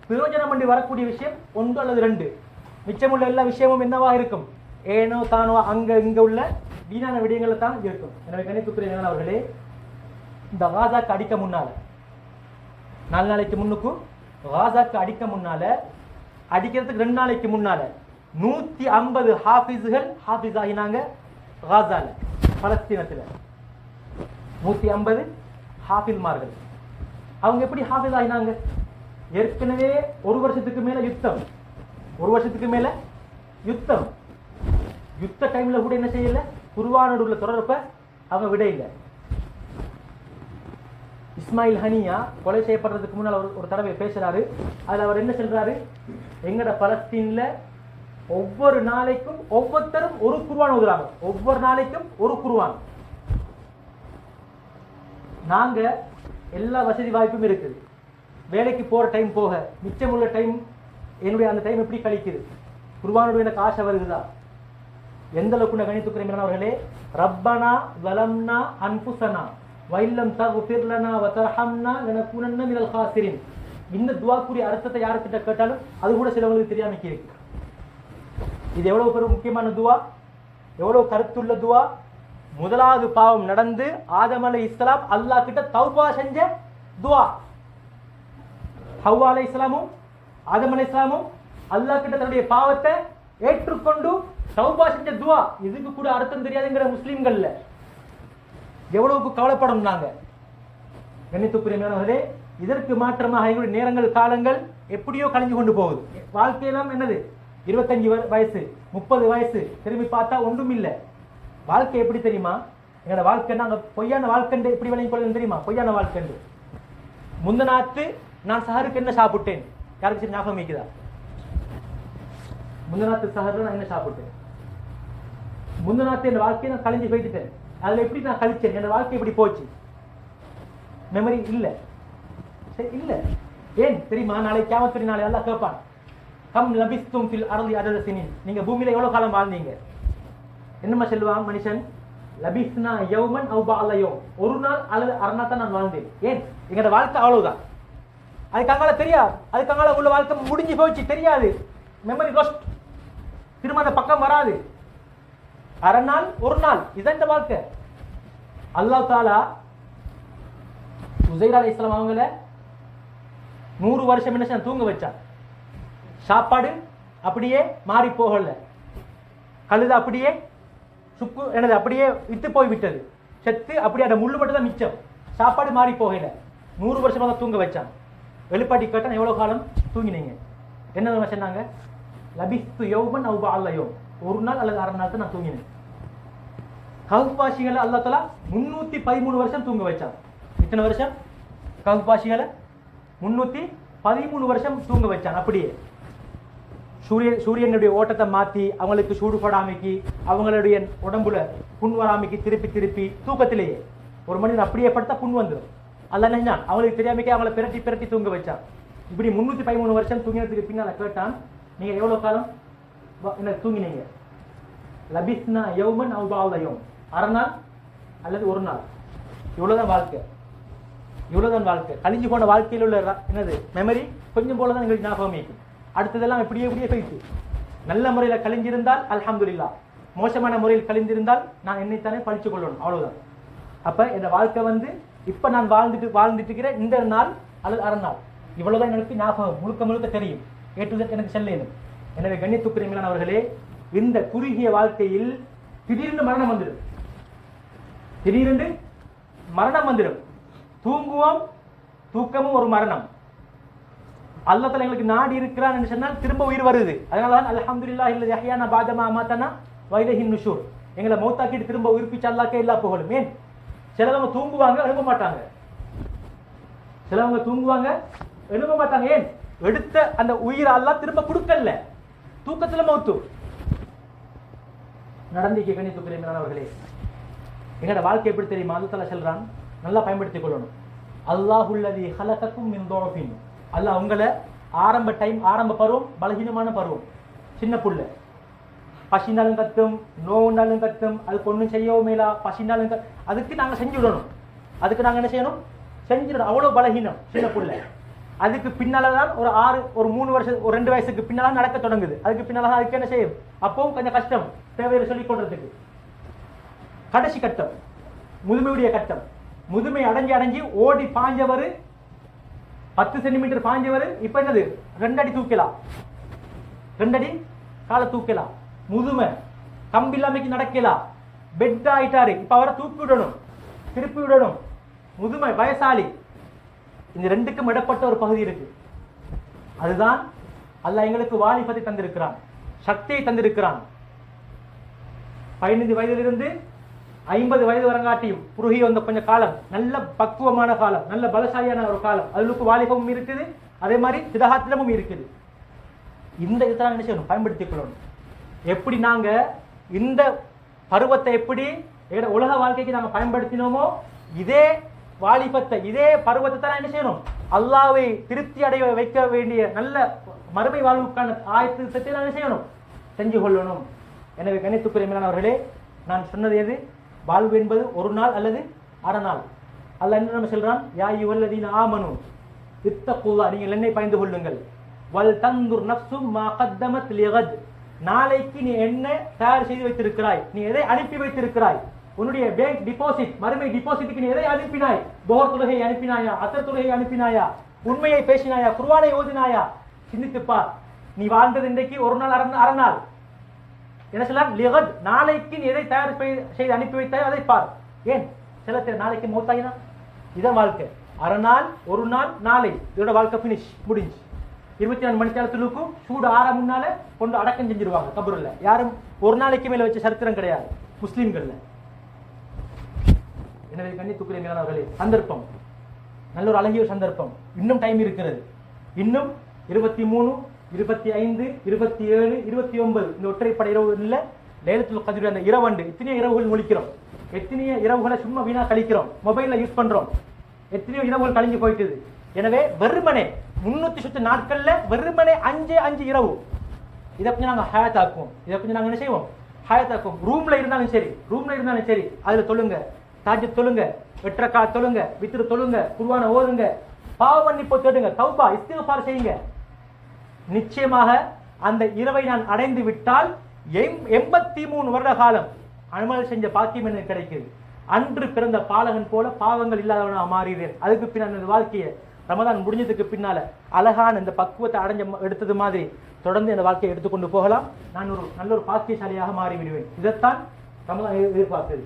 பிரயோஜனம் பண்ணி வரக்கூடிய விஷயம் 1 அல்லது 2. மிச்சமுள்ள எல்லா விஷயமும் என்னவா இருக்கும்? ஏனோ தானோ அங்க இங்க உள்ள வீணான விடயங்களை தான் இருக்கும். எனவே கணித்துக்குரிய அவர்களே, இந்த காசாக்கு அடிக்க முன்னால 4 நாளைக்கு முன்னுக்கும் காசாக்கு அடிக்க முன்னால, அடிக்கிறதுக்கு 2 நாளைக்கு முன்னால 150 ஹாஃபிஸ் ஆகினாங்க காசால, பலஸ்தீனத்தில் 150 ஹாஃபில்மார்கள். அவங்க எப்படி ஹாஃபிஸ் ஆகினாங்க? ஏற்கனவே 1 வருஷத்துக்கு மேல யுத்தம், 1 வருஷத்துக்கு மேல யுத்தம். யுத்த டைம்ல கூட என்ன செய்யல? குர்ஆனோடு உள்ள தொடர்பை அவங்க விட இல்லை. இஸ்மாயில் ஹனியா கொலை செய்யப்படுறதுக்கு முன்னால் ஒரு தடவை பேசுறாரு. அதுல அவர் என்ன சொல்றாரு? எங்கட பலஸ்தீன்ல ஒவ்வொரு நாளைக்கும் ஒவ்வொருத்தரும் ஒரு குர்ஆன் ஓதுறாங்க. ஒவ்வொரு நாளைக்கும் ஒரு குர்ஆன். நாங்க எல்லா வசதி வாய்ப்பும் இருக்குது. வேலைக்கு போற டைம் போக மிச்சமுள்ள டைம், என்னுடைய அந்த டைம் எப்படி கழிக்குது? குர்ஆனோட எனக்கு ஆசை வருகுதா? எந்த அளவுக்கு கணித்துக்கிறேன் அவர்களே, ரப்பனா வலம்னா அன்புசனா வைல்லம் தக்ஃபிர் லனா வதர்ஹம்னா லனகுனன்ன மினல் காசிரின். இந்த துஆக்குரிய அர்த்தத்தை யார்கிட்ட கேட்டாலும் அது கூட சிலவங்களுக்கு தெரியாம இருக்கு. இது எவ்வளவு பெரிய முக்கியமான துஆ, எவ்வளவு கருத்துள்ள துஆ. முதலாவது பாவம் நடந்து ஆதம் அலைஹிஸ்ஸலாம் அல்லாஹ் கிட்ட தௌபா செஞ்ச துஆ. ஹவ்வா அலைஹிஸ்ஸலாமும் ஆதம் அலைஹிஸ்ஸலாமும் அல்லாஹ் கிட்ட தன்னுடைய பாவத்தை ஏற்றுக்கொண்டு தௌபா செஞ்ச துஆ. இதுக்கு கூட அர்த்தம் தெரியாதுங்கிற முஸ்லிம்கள்ல எவ்வளவுக்கு கவலைப்படும் நாங்க. கண்ணியத்துக்குரியவர்களே, இதற்கு மாற்றமாக எங்களுடைய நேரங்கள், காலங்கள் எப்படியோ கழிஞ்சு கொண்டு போகுது. வாழ்க்கையெல்லாம் என்னது? 25 வயசு 30 வயசு திரும்பி பார்த்தா ஒன்றும் இல்லை. வாழ்க்கை எப்படி தெரியுமா? எங்களோட வாழ்க்கை நாங்க பொய்யான வாழ்க்கை எப்படி விளங்கி கொள்ளும் தெரியுமா? பொய்யான வாழ்க்கை. முந்தநாத்து நான் சஹருக்கு என்ன சாப்பிட்டேன்? யாருக்கு ஞாபகம் இருக்குதா? முந்தநாத்து சஹர்ல நான் என்ன சாப்பிட்டேன்? முந்தநாத்து என் வாழ்க்கையை நான் கழிஞ்சு போயிட்டுட்டேன். அதுல எப்படி நான் கழிச்சேன்? என் வாழ்க்கை எப்படி போச்சு? மெமரி இல்ல. இல்ல. ஏன் தெரியுமா? நாளைக்கு கியாமத் நாளை அல்லாஹ் கேட்பான், கம் லபிஸ்தும் ஃபில் அர்தி அதத சினின். நீங்க பூமியில எவ்வளவு காலம் வாழ்ந்தீங்க? என்னமா சொல்லுவான் மனுஷன்? லபிஸ்னா யௌமன் அவ் பஅத யௌம். ஒரு நாள் அல்லது அரை நாள் தான் நான் வாழ்ந்தேன். ஏன்? எங்களோட வாழ்க்கை அவ்வளவுதான். அதுக்கு அங்கால தெரியாது. அதுக்கு அங்கால உள்ள வாழ்க்கை முடிஞ்சு போச்சு, தெரியாது. Memory last. திரும்ப அந்த பக்கம் வராது. அரை நாள் ஒரு நாள், இதான் இந்த வாழ்க்கை. அல்லாஹ் தஆலா உஸைர் அலைஹிஸ்ஸலாம் அவங்கள 100 வருஷம் என்ன தூங்க வச்சான். சாப்பாடு அப்படியே மாறி போகல. கழுத அப்படியே சுக்கு என்னது அப்படியே வித்து போய் விட்டது. செத்து அப்படியே அந்த முள்ளு மட்டும் தான் மிச்சம். சாப்பாடு மாறி போகல. 100 வருஷமாக தூங்க வச்சான். வெளிப்பாட்டி கேட்டான், எவ்வளவு காலம் தூங்கினீங்க? என்ன சொன்னாங்க? லபிஸ்து யௌமன் அவ் பஅத யௌம். ஒரு நாள் அல்லது அரை நாள் தான் நான் தூங்கினேன். கஹ்ஃப் வாசிகளை அல்லாஹ் தஆலா 313 வருஷம் தூங்க வச்சான். எத்தனை வருஷம்? கஹ்ஃப் வாசிகளை 313 வருஷம் தூங்க வச்சான். அப்படியே சூரியனுடைய ஓட்டத்தை மாற்றி அவங்களுக்கு சூடு படாமைக்கு, அவங்களுடைய உடம்புல புண் வராமைக்கு திருப்பி திருப்பி தூக்கத்திலேயே ஒரு மனிதன் அப்படியே படுத்தா புண் வந்துடும். அல்ல என்ன அவங்களுக்கு தெரியாமக்கே அவங்கள பிரட்டி பிரட்டி தூங்க வச்சான். இப்படி 313 வருஷம் தூங்கினதுக்கு பின்னால கேட்டான், நீங்க எவ்வளவு காலம் என்ன தூங்கினீங்க? லபிஸ்னா யௌமன் அவ் பஅத யௌம், அரை நாள் அல்லது ஒரு நாள். இவ்வளவுதான் வாழ்க்கை, இவ்வளவுதான் வாழ்க்கை. கழிஞ்சு போன வாழ்க்கையில் உள்ள என்னது மெமரி கொஞ்சம் போலதான் எங்களுக்கு ஞாபகம் இருக்கும். அடுத்ததெல்லாம் எப்படியே போயிட்டு. நல்ல முறையில் கழிஞ்சிருந்தால் அல்ஹம்துலில்லாஹ், மோசமான முறையில் கழிந்திருந்தால் நான் என்னைத்தானே பழிச்சு கொள்ளணும், அவ்வளவுதான். அப்ப இந்த வாழ்க்கை இப்ப நான் வாழ்ந்துட்டு இருக்கிற இந்த நாள் அல்லது அரை நாள், இவ்வளவுதான் எனக்கு ஞாபகம், முழுக்க தெரியும், எனக்கு செல்லேனும். எனவே கண்ணியத்துக்குரியவர்களே, இந்த குறுகிய வாழ்க்கையில் திடீரென்று மரணம் வந்துடும், திடீரென்று மரணம் வந்துடும். தூங்குவோம், தூக்கமும் ஒரு மரணம். அல்லாஹ் தஆலா எங்களுக்கு நாடி இருக்கிறான் என்று சொன்னால் திரும்ப உயிர் வருது. அதனாலதான் அல்ஹம்துலில்லாஹி அல்லதி அஹ்யானா பஅதமா அமாதனா வ இலைஹின் நுஷூர், எங்களை மௌத்தாக்கிட்டு திரும்ப உயிர்ப்பிச்ச அல்லாஹ்க்கே எல்லா புகழும். ஏன் சிலவங்க தூங்குவாங்க எழும்ப மாட்டாங்க, சிலவங்க தூங்குவாங்க எழும்ப மாட்டாங்க. ஏன் எடுத்த அந்த உயிரை அல்லாஹ் திரும்ப கொடுக்கல, தூக்கத்துல மௌத்து நடந்திக்க. கண்ணியத்துக்குரியவர்களே, எங்களோட வாழ்க்கை எப்படி தெரியுமா? அல்லாஹ் தஆலா சொல்றான், நல்லா பயன்படுத்திக் கொள்ளணும். அல்லாஹுல்லதி ஹலகக்கும் மின் துஅஃபின், அல்லாஹ் உங்களை ஆரம்ப பருவம் பலகீனமான பருவம், சின்ன புள்ள, பசினாலும் கத்தும், நோவுனாலும் கத்தும், அதுக்கு ஒன்றும் செய்யவும் மேலா, பசினாலும் அதுக்கு நாங்கள் செஞ்சு விடணும், அதுக்கு நாங்கள் என்ன செய்யணும், செஞ்சிடணும். அவ்வளோ பலகீனம் சின்ன புள்ள. அதுக்கு பின்னால்தான் ஒரு 3 வருஷம், ஒரு 2 வயசுக்கு பின்னால நடக்க தொடங்குது. அதுக்கு பின்னால அதுக்கு என்ன செய்யும், அப்பவும் கொஞ்சம் கஷ்டம், தேவையை சொல்லிக் கொள்றதுக்கு. கடைசி கட்டம் முதுமையுடைய கட்டம். முதுமை அடைஞ்சு ஓடி பாஞ்சவர், 10 சென்டிமீட்டர் பாஞ்சவர் இப்ப என்னது 2 அடி தூக்கலாம், 2 அடி காலை தூக்கலாம். முதுமை கம்பில்லாமைக்கு நடக்கலாம், பெட் ஆயிட்டாரு, இப்ப அவரை தூக்கி விடணும், திருப்பி விடணும். முதுமை, வயசாளி, இந்த ரெண்டுக்கும் இடப்பட்ட ஒரு பகுதி இருக்கு. அதுதான் அல்லாஹ் எங்களுக்கு வாலிபத்தை தந்திருக்கிறான், சக்தியை தந்திருக்கிறான். 15 வயதிலிருந்து 50 வயது வரங்காட்டியும் புருகி வந்த கொஞ்சம் காலம், நல்ல பக்குவமான காலம், நல்ல பலசாலியான ஒரு காலம். அதுக்கு வாலிபமும் இருக்குது, அதே மாதிரி திடகாத்திரமும் இருக்குது. இந்த இதெல்லாம் என்ன செய்யணும், பயன்படுத்திக் கொள்ளணும். எப்படி நாங்க இந்த பருவத்தை எப்படி உலக வாழ்க்கைக்கு நாங்க பயன்படுத்தினோமோ, இதே வாலிபத்தை, இதே பருவத்தை தான் என்ன செய்யணும், அல்லாஹ்வை திருப்தி அடைய வைக்க வேண்டிய நல்ல மறுமை வாழ்வுக்கான ஆயத்தத்தை என்ன செய்யணும், செஞ்சு கொள்ளணும். எனவே கண்ணியத்துக்குரியவர்களே, நான் சொன்னது எது, வாழ்வு என்பது ஒரு நாள் அல்லது அரை நாள். அல்லாஹ் என்ன நம்ம சொல்றான், யா அய்யுஹல்லதீன ஆமனு இத்தகுல்லாஹ், நீங்கள் என்னை பயந்து கொள்ளுங்கள். வல் தன்துர் நஃப்சும் மா கத்தமத் லிகத், நாளைக்கு நீ என்ன தயார் செய்து வைத்திருக்கிறாய், நீ எதை அனுப்பி வைத்திருக்கிறாய், உன்னுடைய பேங்க் டிபாசிட், மறுமை டிபாசிட்டுக்கு நீ எதை அனுப்பினாய், துஹர் தொழுகை அனுப்பினாயா, அசர் தொழுகை அனுப்பினாயா, உண்மையை பேசினாயா, குர்ஆனை ஓதினாயா, சிந்தித்துப்பார். நீ வாழ்ந்தது இன்றைக்கு ஒரு நாள் அரை நாள். என்ன சொல்லலாம், லிகத், நாளைக்கு நீ எதை தயார் செய்து அனுப்பி வைத்தாயோ அதை பார். ஏன் சில பேர் நாளைக்கு மௌத்தாயினா, இதான் வாழ்க்கை. அரை நாள், ஒரு நாள், நாளை, இதோட வாழ்க்கை பினிஷ், முடிஞ்சு. 24 மணி நேரத்துக்கும் சூடு ஆற முன்னால கொண்டு அடக்கம் செஞ்சிருவாங்க கபூர்ல. யாரும் ஒரு நாளைக்கு மேல வச்ச சரித்திரம் கிடையாது முஸ்லிம்கள்ல. எனவே கண்ணியத்துக்குரியவர்களே, சந்தர்ப்பம் நல்ல ஒரு அழகிய சந்தர்ப்பம். இன்னும் டைம் இருக்கிறது. இன்னும் 23, 25, 27, 29 இந்த ஒற்றைப்படை இரவு இல்ல, லைலத்துல் கத்ர் அந்த இரவண்டு. எத்தனையோ இரவுகள் முழிக்கிறோம், எத்தனையோ இரவுகளை சும்மா வீணா கழிக்கிறோம், மொபைல்ல யூஸ் பண்றோம், எத்தனையோ இரவுகள் கழிஞ்சு போயிட்டுது. எனவே வெறுமனே 300 நாட்கள்ல வெறுமனே 5 இரவு, இதை கொஞ்சம் நாங்க ஹயாத்தாக்குவோம். இதை கொஞ்சம் நாங்க என்ன செய்வோம், ஹயாத்தாக்குவோம். ரூம்ல இருந்தாலும் சரி, அதுல தொழுங்க, தாஜ்ஜுத் தொழுங்க, 8 ரக்காத் தொழுங்க, வித்ர் தொழுங்க, குர்ஆனை ஓதுங்க, பாவ மன்னிப்பு தேடுங்க, தௌபா இஸ்திக்ஃபார் செய்யுங்க. நிச்சயமாக அந்த இரவை நான் அடைந்து விட்டால் 83 வருட காலம் அமல் செஞ்ச பாக்கியம் எனக்கு கிடைக்குது. அன்று பிறந்த பாலகன் போல பாவங்கள் இல்லாதவனா மாறிடுறேன். அதுக்கு பின்னால் அந்த வாழ்க்கையை ரமதான் முடிஞ்சதுக்கு பின்னால அழகான இந்த பக்குவத்தை எடுத்தது மாதிரி தொடர்ந்து இந்த வாழ்க்கையை எடுத்துக்கொண்டு போகலாம். நான் ஒரு நல்ல ஒரு பாக்கியசாலியாக மாறிவிடுவேன். இதைத்தான் ரமதான் எதிர்பார்த்தது.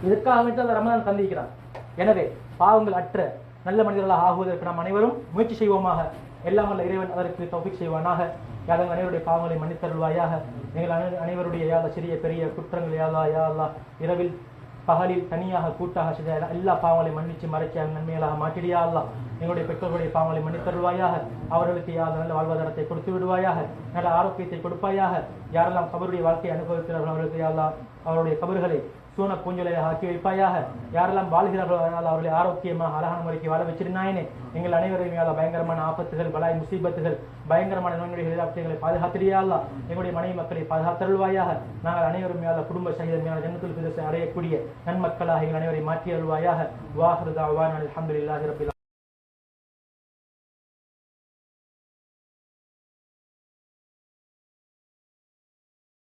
இதற்காக ரமதான் சந்திக்கிறான். எனவே பாவங்கள் அற்ற நல்ல மனிதர்களாக ஆகுவதற்கு நாம் அனைவரும் முயற்சி செய்வோமாக. எல்லாம் வல்ல இறைவன் அதற்கு தௌஃபீக் செய்வானாக. யாரும் அனைவருடைய பாவங்களை மன்னித்தருள்வாயாக. எங்கள் அனைவருடைய சிறிய பெரிய குற்றங்கள் யா அல்லாஹ் இரவில் பகலில் தனியாக கூட்டாக செய்த எல்லா பாவங்களையும் மன்னிச்சு மறைச்சி நன்மைகளாக மாற்றிடியா அல்லாஹ். எங்களுடைய பெற்றோர்களுடைய பாவங்களை மன்னித்தருள்வாயாக. அவர்களுக்கு நல்ல வாழ்வாதாரத்தை கொடுத்து விடுவாயாக, நல்ல ஆரோக்கியத்தை கொடுப்பாயாக. யாரெல்லாம் கபருடைய வாழ்க்கையை அனுபவிக்கிறார்கள் அவர்களுக்கு யா அல்லாஹ் அவருடைய கபர்களை சூன பூஞ்சொலையாக ஆக்கி வைப்பாயாக. யாரெல்லாம் வாழ்கிறார்களோ அவர்களை ஆரோக்கியமாக அழகான முறைக்கு வாழ வச்சிருந்தாயினே. எங்கள் அனைவரையும் யாரா பயங்கரமான ஆபத்துகள், பலாய் முசீபத்துகள், பயங்கரமான நோய்களை எங்களை பாதுகாத்திரியாளா. எங்களுடைய மனைவி மக்களை பாதுகாத்தருள்வாயாக. நாங்கள் அனைவரும் யாரா குடும்ப சகிதமையான ஜன்னத்துல் ஃபிர்தௌஸை அடையக்கூடிய நன்மக்களாக எங்கள் அனைவரை மாற்றி அருள்வாயாக. வாஹிரு தஅவானா அல்ஹம்துலில்லாஹி ரப்பில்